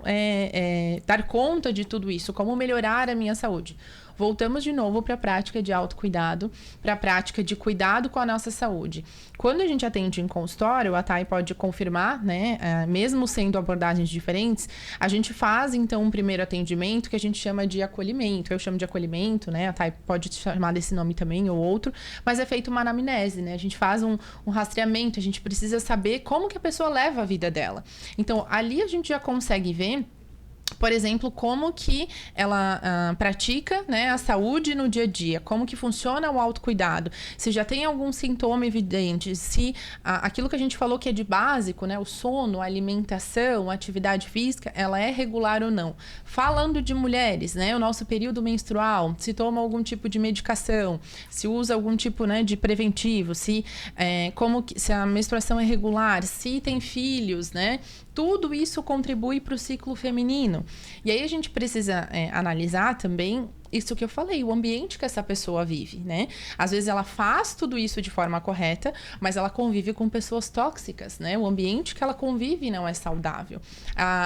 dar conta de tudo isso? Como melhorar a minha saúde? Voltamos de novo para a prática de autocuidado, para a prática de cuidado com a nossa saúde. Quando a gente atende em consultório, a Thay pode confirmar, né? Mesmo sendo abordagens diferentes, a gente faz então um primeiro atendimento que a gente chama de acolhimento. Eu chamo de acolhimento, né? A Thay pode chamar desse nome também ou outro, mas é feito uma anamnese, né? A gente faz um rastreamento, a gente precisa saber como que a pessoa leva a vida dela. Então, ali a gente já consegue ver, por exemplo, como que ela pratica, né, a saúde no dia a dia, como que funciona o autocuidado, se já tem algum sintoma evidente, se aquilo que a gente falou que é de básico, né, o sono, a alimentação, a atividade física, ela é regular ou não. Falando de mulheres, né, o nosso período menstrual, se toma algum tipo de medicação, se usa algum tipo, né, de preventivo, se a menstruação é regular, se tem filhos, né, tudo isso contribui para o ciclo feminino. E aí a gente precisa analisar também isso que eu falei, o ambiente que essa pessoa vive, né? Às vezes ela faz tudo isso de forma correta, mas ela convive com pessoas tóxicas, né? O ambiente que ela convive não é saudável.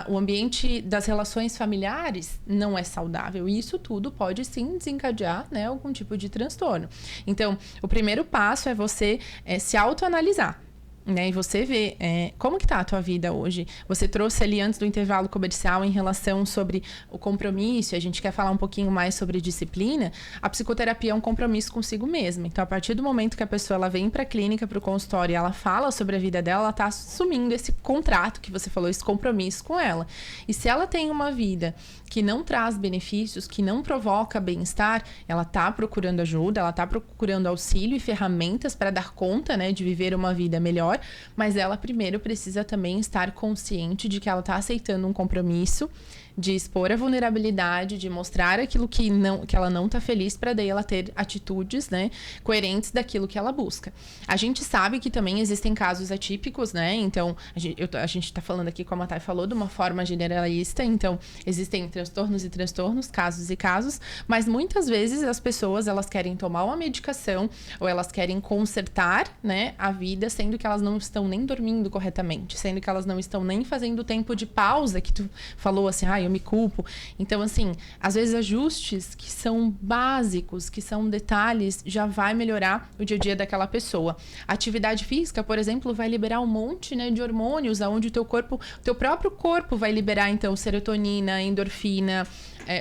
O ambiente das relações familiares não é saudável. E isso tudo pode sim desencadear, né, algum tipo de transtorno. Então, o primeiro passo é você se autoanalisar. Né? E você vê como que tá a tua vida hoje. Você trouxe ali antes do intervalo comercial em relação sobre o compromisso, a gente quer falar um pouquinho mais sobre disciplina. A psicoterapia é um compromisso consigo mesma. Então, a partir do momento que a pessoa ela vem para a clínica, para o consultório e ela fala sobre a vida dela, ela tá assumindo esse contrato que você falou, esse compromisso com ela. E se ela tem uma vida que não traz benefícios, que não provoca bem-estar, ela tá procurando ajuda, ela tá procurando auxílio e ferramentas para dar conta, né, de viver uma vida melhor, mas ela primeiro precisa também estar consciente de que ela tá aceitando um compromisso, de expor a vulnerabilidade, de mostrar aquilo que ela não tá feliz, para daí ela ter atitudes, né, coerentes daquilo que ela busca. A gente sabe que também existem casos atípicos, né? Então, a gente tá falando aqui, como a Thay falou, de uma forma generalista. Então, existem transtornos e transtornos, casos e casos, mas muitas vezes as pessoas, elas querem tomar uma medicação ou elas querem consertar, né, a vida, sendo que elas não estão nem dormindo corretamente, sendo que elas não estão nem fazendo o tempo de pausa que tu falou assim, eu me culpo. Então, assim, às vezes ajustes que são básicos, que são detalhes, já vai melhorar o dia a dia daquela pessoa. A atividade física, por exemplo, vai liberar um monte, né, de hormônios, onde o teu próprio corpo vai liberar, então, serotonina, endorfina,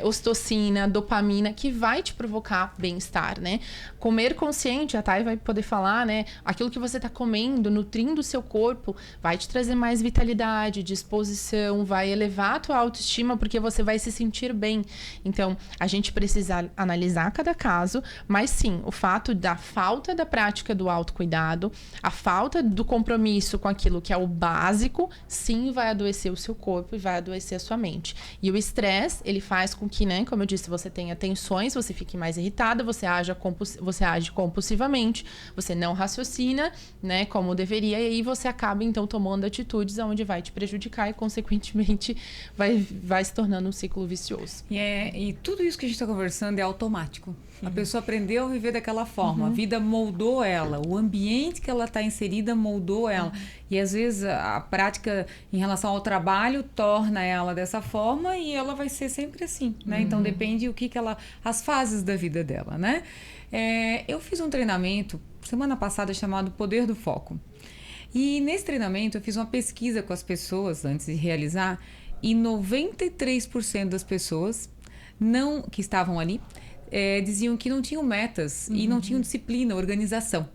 ocitocina, dopamina, que vai te provocar bem-estar, né? Comer consciente, a Thay vai poder falar, né? Aquilo que você tá comendo, nutrindo o seu corpo, vai te trazer mais vitalidade, disposição, vai elevar a tua autoestima, porque você vai se sentir bem. Então, a gente precisa analisar cada caso, mas sim, o fato da falta da prática do autocuidado, a falta do compromisso com aquilo que é o básico, sim, vai adoecer o seu corpo e vai adoecer a sua mente. E o estresse, ele faz com que, né, como eu disse, você tenha tensões, você fique mais irritada, você age compulsivamente, você não raciocina, né, como deveria, e aí você acaba, então, tomando atitudes onde vai te prejudicar e, consequentemente, vai se tornando um ciclo vicioso. E tudo isso que a gente está conversando é automático. A pessoa aprendeu a viver daquela forma, a vida moldou ela, o ambiente que ela está inserida moldou ela. E às vezes a prática em relação ao trabalho torna ela dessa forma e ela vai ser sempre assim, né? Então depende as fases da vida dela, né? Eu fiz um treinamento semana passada chamado Poder do Foco. E nesse treinamento eu fiz uma pesquisa com as pessoas antes de realizar, e 93% das pessoas que estavam ali diziam que não tinham metas e não tinham disciplina, organização.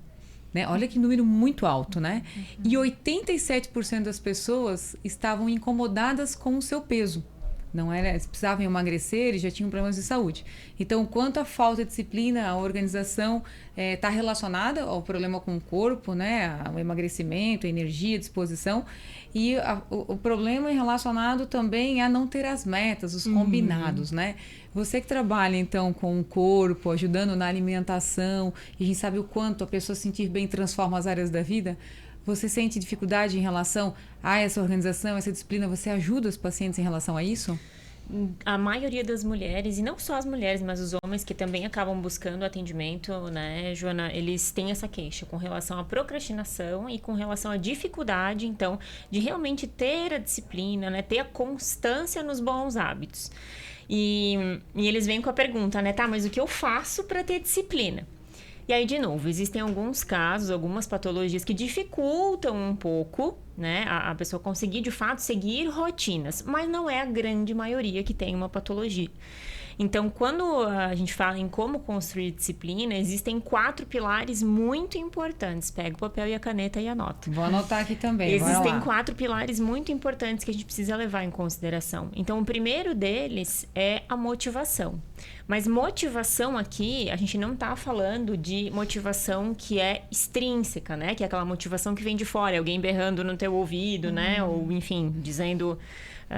Né? Olha que número muito alto, né? E 87% das pessoas estavam incomodadas com o seu peso. Não era, eles precisavam emagrecer e já tinham problemas de saúde. Então, quanto à falta de disciplina, a organização está relacionada ao problema com o corpo, né? Ao emagrecimento, a energia, a disposição. E o problema é relacionado também a não ter as metas, os combinados, né? Você que trabalha, então, com o corpo, ajudando na alimentação, e a gente sabe o quanto a pessoa se sentir bem transforma as áreas da vida, você sente dificuldade em relação a essa organização, essa disciplina? Você ajuda os pacientes em relação a isso? A maioria das mulheres, e não só as mulheres, mas os homens que também acabam buscando atendimento, né, Joana, eles têm essa queixa com relação à procrastinação e com relação à dificuldade, então, de realmente ter a disciplina, né, ter a constância nos bons hábitos. E eles vêm com a pergunta, né, tá, mas o que eu faço para ter disciplina? E aí, de novo, existem alguns casos, algumas patologias que dificultam um pouco, né, a pessoa conseguir, de fato, seguir rotinas. Mas não é a grande maioria que tem uma patologia. Então, quando a gente fala em como construir disciplina, existem 4 pilares muito importantes. Pega o papel e a caneta e anota. Vou anotar aqui também. Existem 4 pilares muito importantes que a gente precisa levar em consideração. Então, o primeiro deles é a motivação. Mas motivação aqui, a gente não está falando de motivação que é extrínseca, né? Que é aquela motivação que vem de fora, é alguém berrando no teu ouvido, né? Ou, enfim, dizendo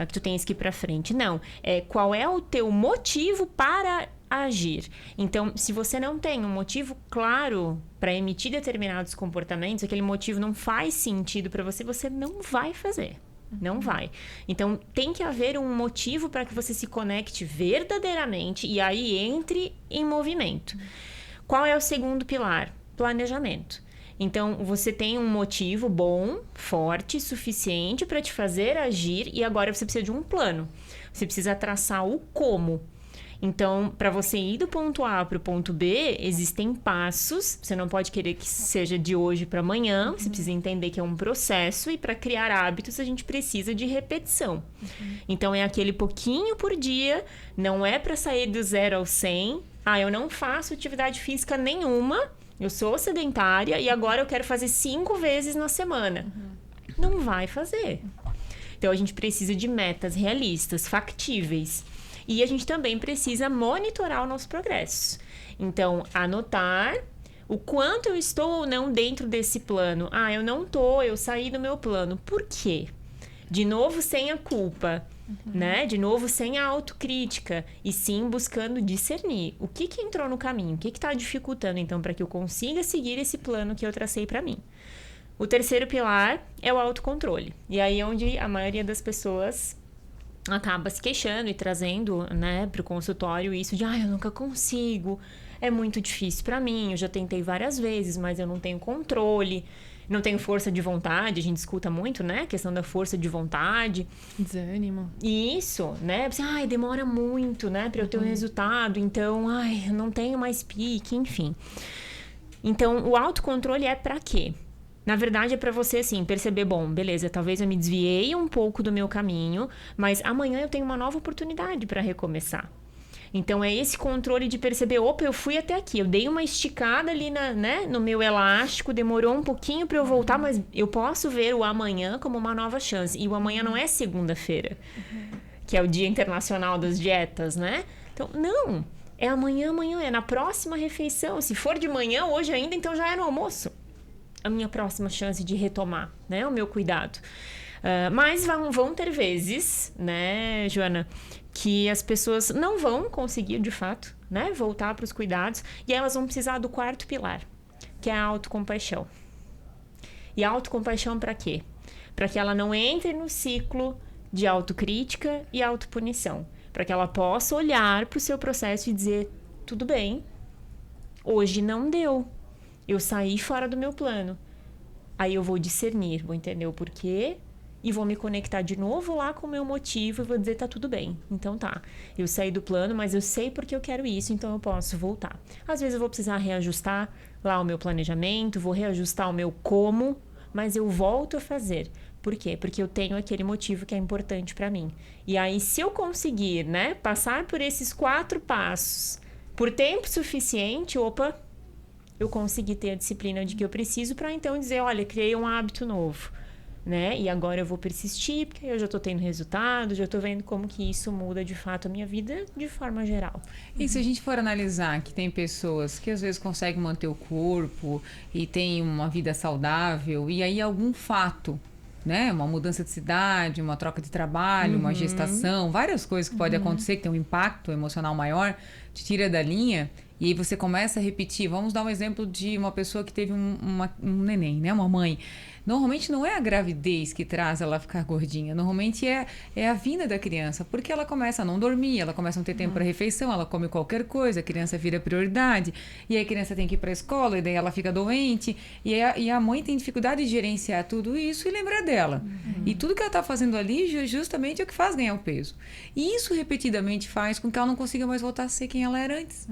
que tu tens que ir para frente. Não. Qual é o teu motivo para agir? Então, se você não tem um motivo claro para emitir determinados comportamentos, aquele motivo não faz sentido para você, você não vai fazer. Não vai. Então, tem que haver um motivo para que você se conecte verdadeiramente e aí entre em movimento. Qual é o segundo pilar? Planejamento. Então, você tem um motivo bom, forte, suficiente para te fazer agir e agora você precisa de um plano. Você precisa traçar o como. Então, para você ir do ponto A para o ponto B, existem passos. Você não pode querer que seja de hoje para amanhã. Você precisa entender que é um processo e para criar hábitos a gente precisa de repetição. Então, é aquele pouquinho por dia, não é para sair do 0 ao 100. Eu não faço atividade física nenhuma, eu sou sedentária e agora eu quero fazer 5 vezes na semana. Não vai fazer. Então, a gente precisa de metas realistas, factíveis. E a gente também precisa monitorar o nosso progresso. Então, anotar o quanto eu estou ou não dentro desse plano. Eu não estou, eu saí do meu plano. Por quê? De novo, sem a culpa, né? De novo, sem a autocrítica. E sim, buscando discernir o que entrou no caminho, o que está dificultando, então, para que eu consiga seguir esse plano que eu tracei para mim. O terceiro pilar é o autocontrole. E aí é onde a maioria das pessoas acaba se queixando e trazendo, né, para o consultório isso de eu nunca consigo, é muito difícil para mim, eu já tentei várias vezes, mas eu não tenho controle, não tenho força de vontade. A gente escuta muito, né, a questão da força de vontade, desânimo. Isso, né, demora muito, né, para eu ter um resultado, então, eu não tenho mais pique, enfim. Então, o autocontrole é para quê? Na verdade, é para você, assim, perceber, beleza, talvez eu me desviei um pouco do meu caminho, mas amanhã eu tenho uma nova oportunidade para recomeçar. Então, é esse controle de perceber, eu fui até aqui, eu dei uma esticada ali no meu elástico, demorou um pouquinho para eu voltar, mas eu posso ver o amanhã como uma nova chance. E o amanhã não é segunda-feira, que é o Dia Internacional das Dietas, né? Então, não, é amanhã, é na próxima refeição. Se for de manhã, hoje ainda, então já é no almoço. A minha próxima chance de retomar, né, o meu cuidado. Mas vão ter vezes, né, Joana, que as pessoas não vão conseguir, de fato, né, voltar para os cuidados e elas vão precisar do quarto pilar, que é a autocompaixão. E a autocompaixão para quê? Para que ela não entre no ciclo de autocrítica e autopunição. Para que ela possa olhar para o seu processo e dizer, tudo bem, hoje não deu. Eu saí fora do meu plano. Aí eu vou discernir, vou entender o porquê e vou me conectar de novo lá com o meu motivo e vou dizer, tá tudo bem. Então tá, eu saí do plano, mas eu sei porque eu quero isso, então eu posso voltar. Às vezes eu vou precisar reajustar lá o meu planejamento, vou reajustar o meu como, mas eu volto a fazer. Por quê? Porque eu tenho aquele motivo que é importante para mim. E aí, se eu conseguir, né, passar por esses 4 passos por tempo suficiente, eu consegui ter a disciplina de que eu preciso para então dizer, olha, criei um hábito novo, né? E agora eu vou persistir, porque eu já tô tendo resultado, já tô vendo como que isso muda de fato a minha vida de forma geral. E se a gente for analisar que tem pessoas que às vezes conseguem manter o corpo e tem uma vida saudável, e aí algum fato, né? Uma mudança de cidade, uma troca de trabalho, uma gestação, várias coisas que podem acontecer, que tem um impacto emocional maior, te tira da linha, e aí você começa a repetir. Vamos dar um exemplo de uma pessoa que teve um neném, né? Uma mãe. Normalmente não é a gravidez que traz ela ficar gordinha, normalmente é a vinda da criança, porque ela começa a não dormir, ela começa a não ter tempo para refeição, ela come qualquer coisa, a criança vira prioridade, e aí a criança tem que ir para a escola, e daí ela fica doente, e a mãe tem dificuldade de gerenciar tudo isso e lembrar dela. E tudo que ela está fazendo ali justamente é o que faz ganhar o peso. E isso repetidamente faz com que ela não consiga mais voltar a ser quem ela era antes.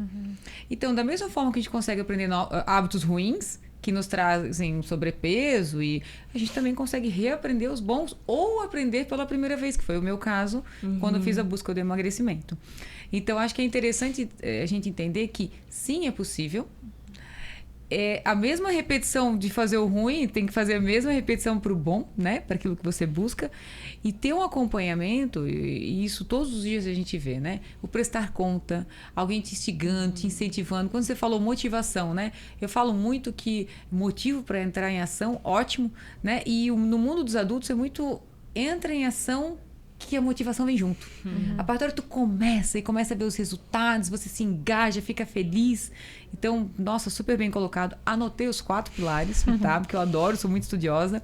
Então, da mesma forma que a gente consegue aprender hábitos ruins, que nos trazem sobrepeso, e a gente também consegue reaprender os bons ou aprender pela primeira vez, que foi o meu caso quando eu fiz a busca do emagrecimento. Então, acho que é interessante a gente entender que sim, é possível. A mesma repetição de fazer o ruim, tem que fazer a mesma repetição para o bom, né? Para aquilo que você busca. E ter um acompanhamento, e isso todos os dias a gente vê, né? O prestar conta, alguém te instigando, te incentivando. Quando você falou motivação, né? Eu falo muito que motivo para entrar em ação, ótimo, né? E no mundo dos adultos é muito entra em ação, que a motivação vem junto. A partir da hora que tu começa a ver os resultados, você se engaja, fica feliz. Então, nossa, super bem colocado. Anotei os 4 pilares, tá? Porque eu adoro, sou muito estudiosa.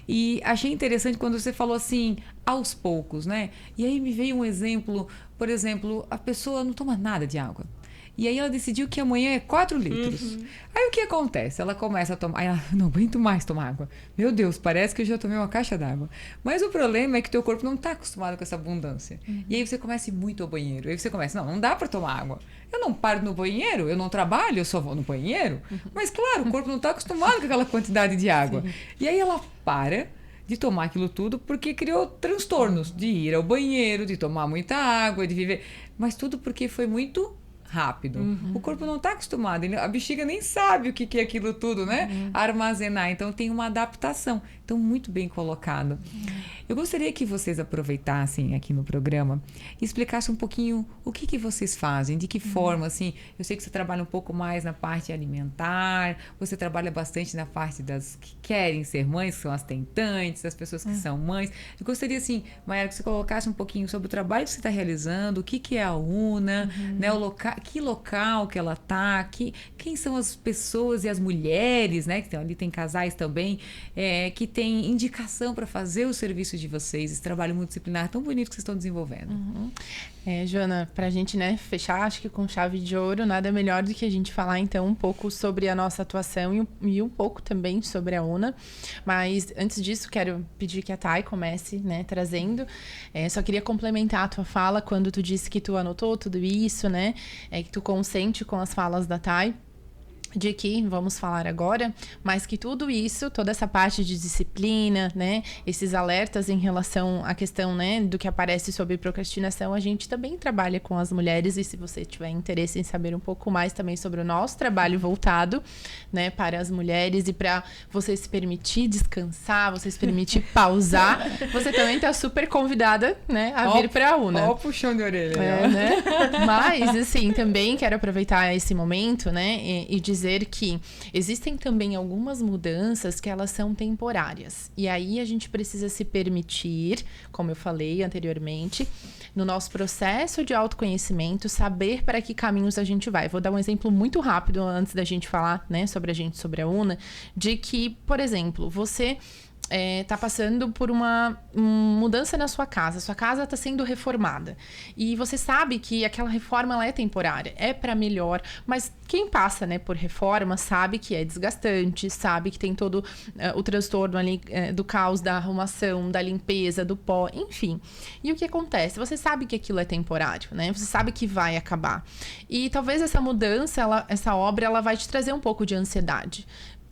E achei interessante quando você falou assim, aos poucos, né? E aí me veio um exemplo, por exemplo, a pessoa não toma nada de água. E aí ela decidiu que amanhã é 4 litros. Aí o que acontece? Ela começa a tomar... Aí ela, não aguento mais tomar água. Meu Deus, parece que eu já tomei uma caixa d'água. Mas o problema é que teu corpo não está acostumado com essa abundância. E aí você começa a ir muito ao banheiro. Aí você começa, não dá para tomar água. Eu não paro no banheiro, eu não trabalho, eu só vou no banheiro. Mas claro, o corpo não está acostumado com aquela quantidade de água. E aí ela para de tomar aquilo tudo porque criou transtornos de ir ao banheiro, de tomar muita água, de viver... Mas tudo porque foi muito... rápido. O corpo não está acostumado, a bexiga nem sabe o que é aquilo tudo, né? Armazenar. Então tem uma adaptação. Então, muito bem colocado. Eu gostaria que vocês aproveitassem aqui no programa e explicassem um pouquinho o que vocês fazem, de que forma, assim. Eu sei que você trabalha um pouco mais na parte alimentar, você trabalha bastante na parte das que querem ser mães, que são as tentantes, as pessoas que são mães. Eu gostaria, assim, Mayara, que você colocasse um pouquinho sobre o trabalho que você está realizando, o que é a UNA, né? Que local que ela está, quem são as pessoas e as mulheres, né? Que ali tem casais também, que tem indicação para fazer o serviço de vocês, esse trabalho multidisciplinar tão bonito que vocês estão desenvolvendo. Joana, para a gente, né, fechar, acho que com chave de ouro, nada melhor do que a gente falar, então, um pouco sobre a nossa atuação e um pouco também sobre a UNA. Mas, antes disso, quero pedir que a Thay comece, né, trazendo. Só queria complementar a tua fala quando tu disse que tu anotou tudo isso, né, que tu consente com as falas da Thay. De que vamos falar agora, mas que tudo isso, toda essa parte de disciplina, né, esses alertas em relação à questão, né, do que aparece sobre procrastinação, a gente também trabalha com as mulheres, e se você tiver interesse em saber um pouco mais também sobre o nosso trabalho voltado, né, para as mulheres e para você se permitir descansar, você se permitir pausar, você também está super convidada, né, a vir para a UNA. Ó o puxão de orelha. Né? Mas, assim, também quero aproveitar esse momento, né, e dizer que existem também algumas mudanças que elas são temporárias. E aí a gente precisa se permitir, como eu falei anteriormente, no nosso processo de autoconhecimento, saber para que caminhos a gente vai. Vou dar um exemplo muito rápido antes da gente falar, né, sobre a UNA, de que, por exemplo, você... tá passando por uma mudança na sua casa está sendo reformada e você sabe que aquela reforma ela é temporária, é para melhor, mas quem passa, né, por reforma sabe que é desgastante, sabe que tem todo o transtorno ali do caos da arrumação, da limpeza, do pó, enfim. E o que acontece? Você sabe que aquilo é temporário, né? Você sabe que vai acabar. E talvez essa mudança, essa obra, ela vai te trazer um pouco de ansiedade.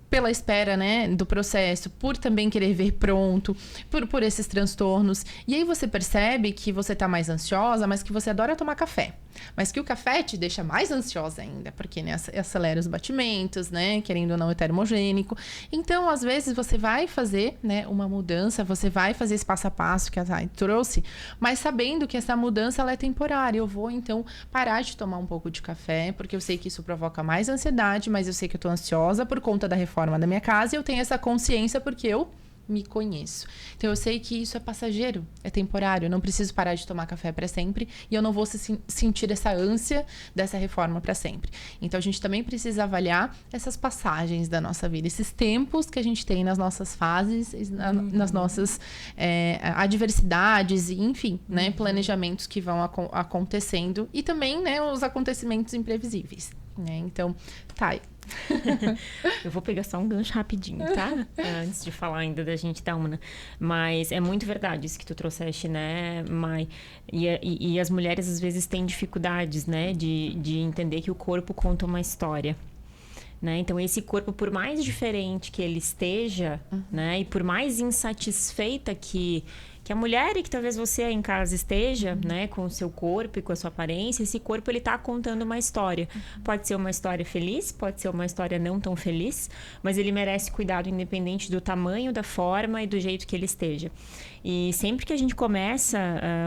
Pela espera, né, do processo, por também querer ver pronto, por esses transtornos. E aí você percebe que você tá mais ansiosa, mas que você adora tomar café. mas que o café te deixa mais ansiosa ainda, porque, né, acelera os batimentos, né, querendo ou não, é termogênico. Então, às vezes, você vai fazer, né, uma mudança, você vai fazer esse passo a passo que a Thay trouxe, mas sabendo que essa mudança ela é temporária. Eu vou, então, parar de tomar um pouco de café, porque eu sei que isso provoca mais ansiedade, mas eu sei que eu tô ansiosa por conta da reforma da minha casa e eu tenho essa consciência porque eu me conheço. Então eu sei que isso é passageiro, é temporário, eu não preciso parar de tomar café para sempre e eu não vou sentir essa ânsia dessa reforma para sempre. Então a gente também precisa avaliar essas passagens da nossa vida, esses tempos que a gente tem nas nossas fases, nas nossas adversidades e, enfim, né, planejamentos que vão acontecendo e também, né, os acontecimentos imprevisíveis, né? Então, tá. Eu vou pegar só um gancho rapidinho, tá? Antes de falar ainda da gente da UNA. Mas é muito verdade isso que tu trouxeste, né, Mai? E as mulheres, às vezes, têm dificuldades, né? De entender que o corpo conta uma história. Né? Então, esse corpo, por mais diferente que ele esteja, né? E por mais insatisfeita que a mulher e que talvez você em casa esteja, né, com o seu corpo e com a sua aparência, esse corpo ele tá contando uma história. Pode ser uma história feliz, pode ser uma história não tão feliz, mas ele merece cuidado independente do tamanho, da forma e do jeito que ele esteja. E sempre que a gente começa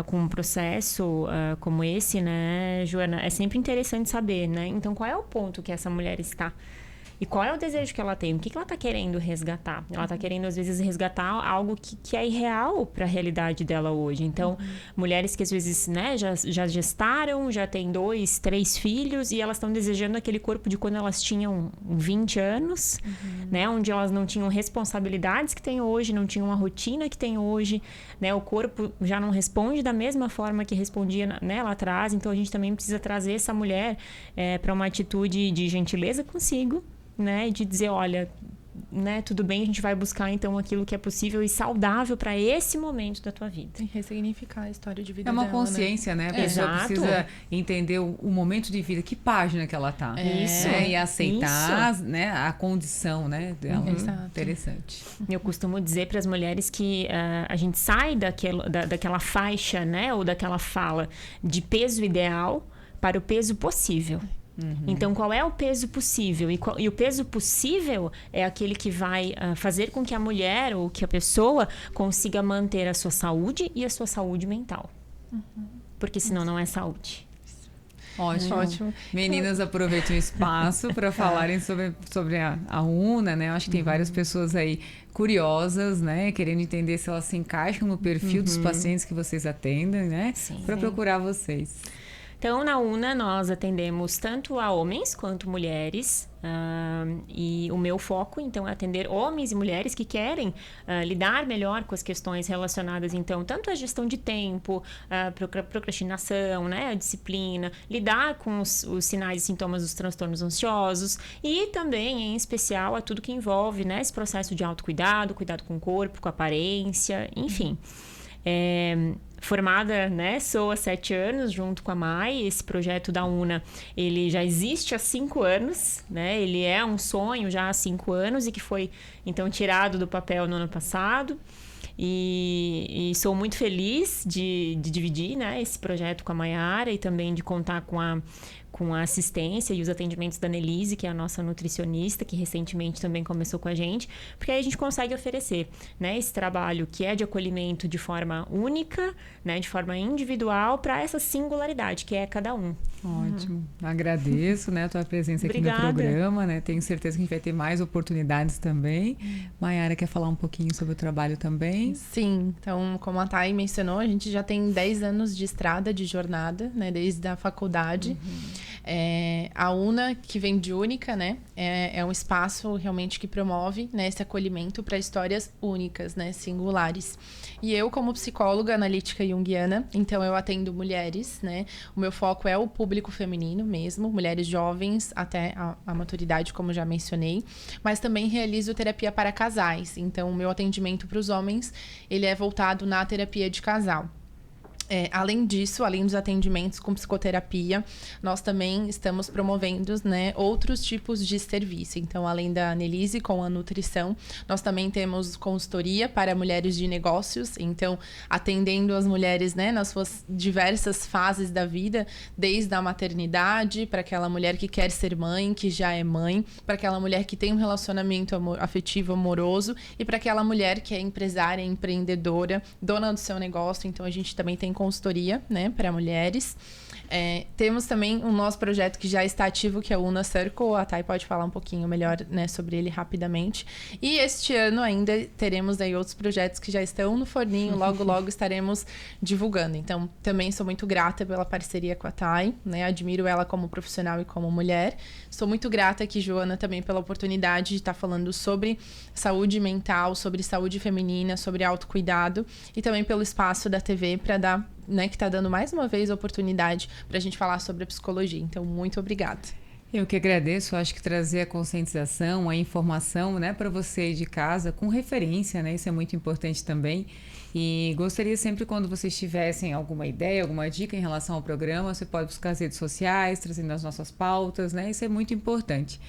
com um processo como esse, né, Joana, é sempre interessante saber, né? Então, qual é o ponto que essa mulher está? E qual é o desejo que ela tem? O que ela está querendo resgatar? Ela está querendo, às vezes, resgatar algo que é irreal para a realidade dela hoje. Então, mulheres que, às vezes, né, já gestaram, já têm 2, 3 filhos e elas estão desejando aquele corpo de quando elas tinham 20 anos, né? Onde elas não tinham responsabilidades que têm hoje, não tinham a rotina que têm hoje, né? O corpo já não responde da mesma forma que respondia, né, lá atrás. Então, a gente também precisa trazer essa mulher para uma atitude de gentileza consigo, né, de dizer, olha, né, tudo bem, a gente vai buscar então aquilo que é possível e saudável para esse momento da tua vida. E ressignificar a história de vida dela. É uma dela, consciência, né? A pessoa precisa entender o momento de vida, que página que ela tá. Isso. Né? E aceitar, né, a condição, né, dela. Exato. Interessante. Eu costumo dizer para as mulheres que a gente sai daquela faixa, né, ou daquela fala de peso ideal para o peso possível. Então, qual é o peso possível? E o peso possível é aquele que vai fazer com que a mulher ou que a pessoa consiga manter a sua saúde e a sua saúde mental. Porque senão não é saúde. Ótimo. Meninas, aproveitem o espaço para falarem sobre a UNA, né? Eu acho que tem várias pessoas aí curiosas, né? Querendo entender se elas se encaixam no perfil dos pacientes que vocês atendem, né? Para procurar vocês. Então, na UNA, nós atendemos tanto a homens quanto mulheres. E o meu foco, então, é atender homens e mulheres que querem lidar melhor com as questões relacionadas, então, tanto à gestão de tempo, procrastinação, né, a disciplina, lidar com os sinais e sintomas dos transtornos ansiosos e também, em especial, a tudo que envolve, né, esse processo de autocuidado, cuidado com o corpo, com a aparência, enfim. Formada, né, sou há 7 anos junto com a Mai. Esse projeto da UNA, ele já existe há 5 anos, né? Ele é um sonho já há 5 anos e que foi, então, tirado do papel no ano passado. E sou muito feliz de dividir, né, esse projeto com a Maiara e também de contar com a assistência e os atendimentos da Nelise, que é a nossa nutricionista, que recentemente também começou com a gente, porque aí a gente consegue oferecer, né, esse trabalho que é de acolhimento de forma única, né, de forma individual, para essa singularidade que é cada um. Ótimo. Agradeço, né, a tua presença aqui Obrigada. no programa, né? Tenho certeza que a gente vai ter mais oportunidades também. Maiara quer falar um pouquinho sobre o trabalho também? Sim, então, como a Thay mencionou, a gente já tem 10 anos de estrada, de jornada, né, desde a faculdade. A UNA, que vem de única, né, é um espaço realmente que promove, né, esse acolhimento para histórias únicas, né, singulares. E eu, como psicóloga analítica junguiana, então eu atendo mulheres, né, o meu foco é o público feminino mesmo, mulheres jovens até a maturidade, como já mencionei, mas também realizo terapia para casais, então o meu atendimento para os homens, ele é voltado na terapia de casal. Além disso, além dos atendimentos com psicoterapia, nós também estamos promovendo, né, outros tipos de serviço. Então, além da Anelise com a nutrição, nós também temos consultoria para mulheres de negócios. Então, atendendo as mulheres, né, nas suas diversas fases da vida, desde a maternidade, para aquela mulher que quer ser mãe, que já é mãe, para aquela mulher que tem um relacionamento afetivo amoroso e para aquela mulher que é empresária, empreendedora, dona do seu negócio. Então, a gente também tem consultoria, né, para mulheres. Temos também um nosso projeto que já está ativo, que é o Una Circle. A Thay pode falar um pouquinho melhor, né, sobre ele rapidamente. E este ano ainda teremos aí outros projetos que já estão no forninho, logo, logo estaremos divulgando. Então, também sou muito grata pela parceria com a Thay, né, admiro ela como profissional e como mulher. Sou muito grata aqui, Joana, também pela oportunidade de estar falando sobre saúde mental, sobre saúde feminina, sobre autocuidado e também pelo espaço da TV para dar, né, que está dando mais uma vez a oportunidade para a gente falar sobre a psicologia. Então, muito obrigada. Eu que agradeço, acho que trazer a conscientização, a informação, né, para você de casa, com referência, né, isso é muito importante também. E gostaria sempre, quando vocês tivessem alguma ideia, alguma dica em relação ao programa, você pode buscar as redes sociais, trazendo as nossas pautas, né, isso é muito importante.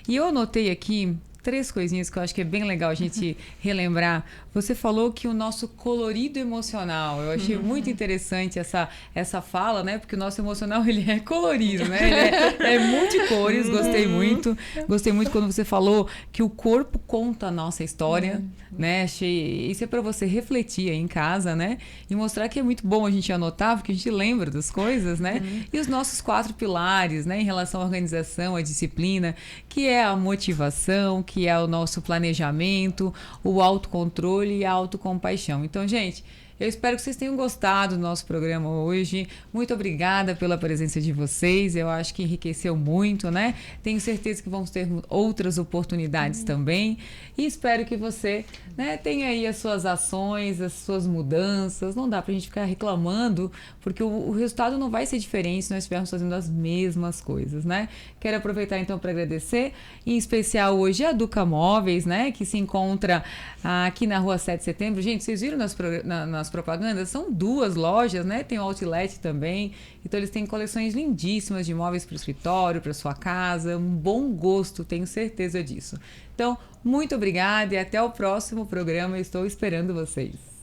E eu anotei aqui 3 coisinhas que eu acho que é bem legal a gente relembrar. Você falou que o nosso colorido emocional, eu achei muito interessante essa fala, né? Porque o nosso emocional, ele é colorido, né? Ele é multicores, gostei muito. Gostei muito quando você falou que o corpo conta a nossa história, né? Achei... Isso é para você refletir aí em casa, né? E mostrar que é muito bom a gente anotar, porque a gente lembra das coisas, né? E os nossos 4 pilares, né? Em relação à organização, à disciplina, que é a motivação, que é o nosso planejamento, o autocontrole e a autocompaixão. Então, gente, eu espero que vocês tenham gostado do nosso programa hoje. Muito obrigada pela presença de vocês. Eu acho que enriqueceu muito, né? Tenho certeza que vamos ter outras oportunidades também. E espero que você, né, tenha aí as suas ações, as suas mudanças. Não dá pra gente ficar reclamando, porque o resultado não vai ser diferente se nós estivermos fazendo as mesmas coisas, né? Quero aproveitar então para agradecer, em especial hoje a Duca Móveis, né, que se encontra aqui na Rua 7 de Setembro. Gente, vocês viram nas propagandas? São 2 lojas, né? Tem o Outlet também. Então eles têm coleções lindíssimas de móveis para o escritório, para sua casa. Um bom gosto, tenho certeza disso. Então, muito obrigada e até o próximo programa. Eu estou esperando vocês.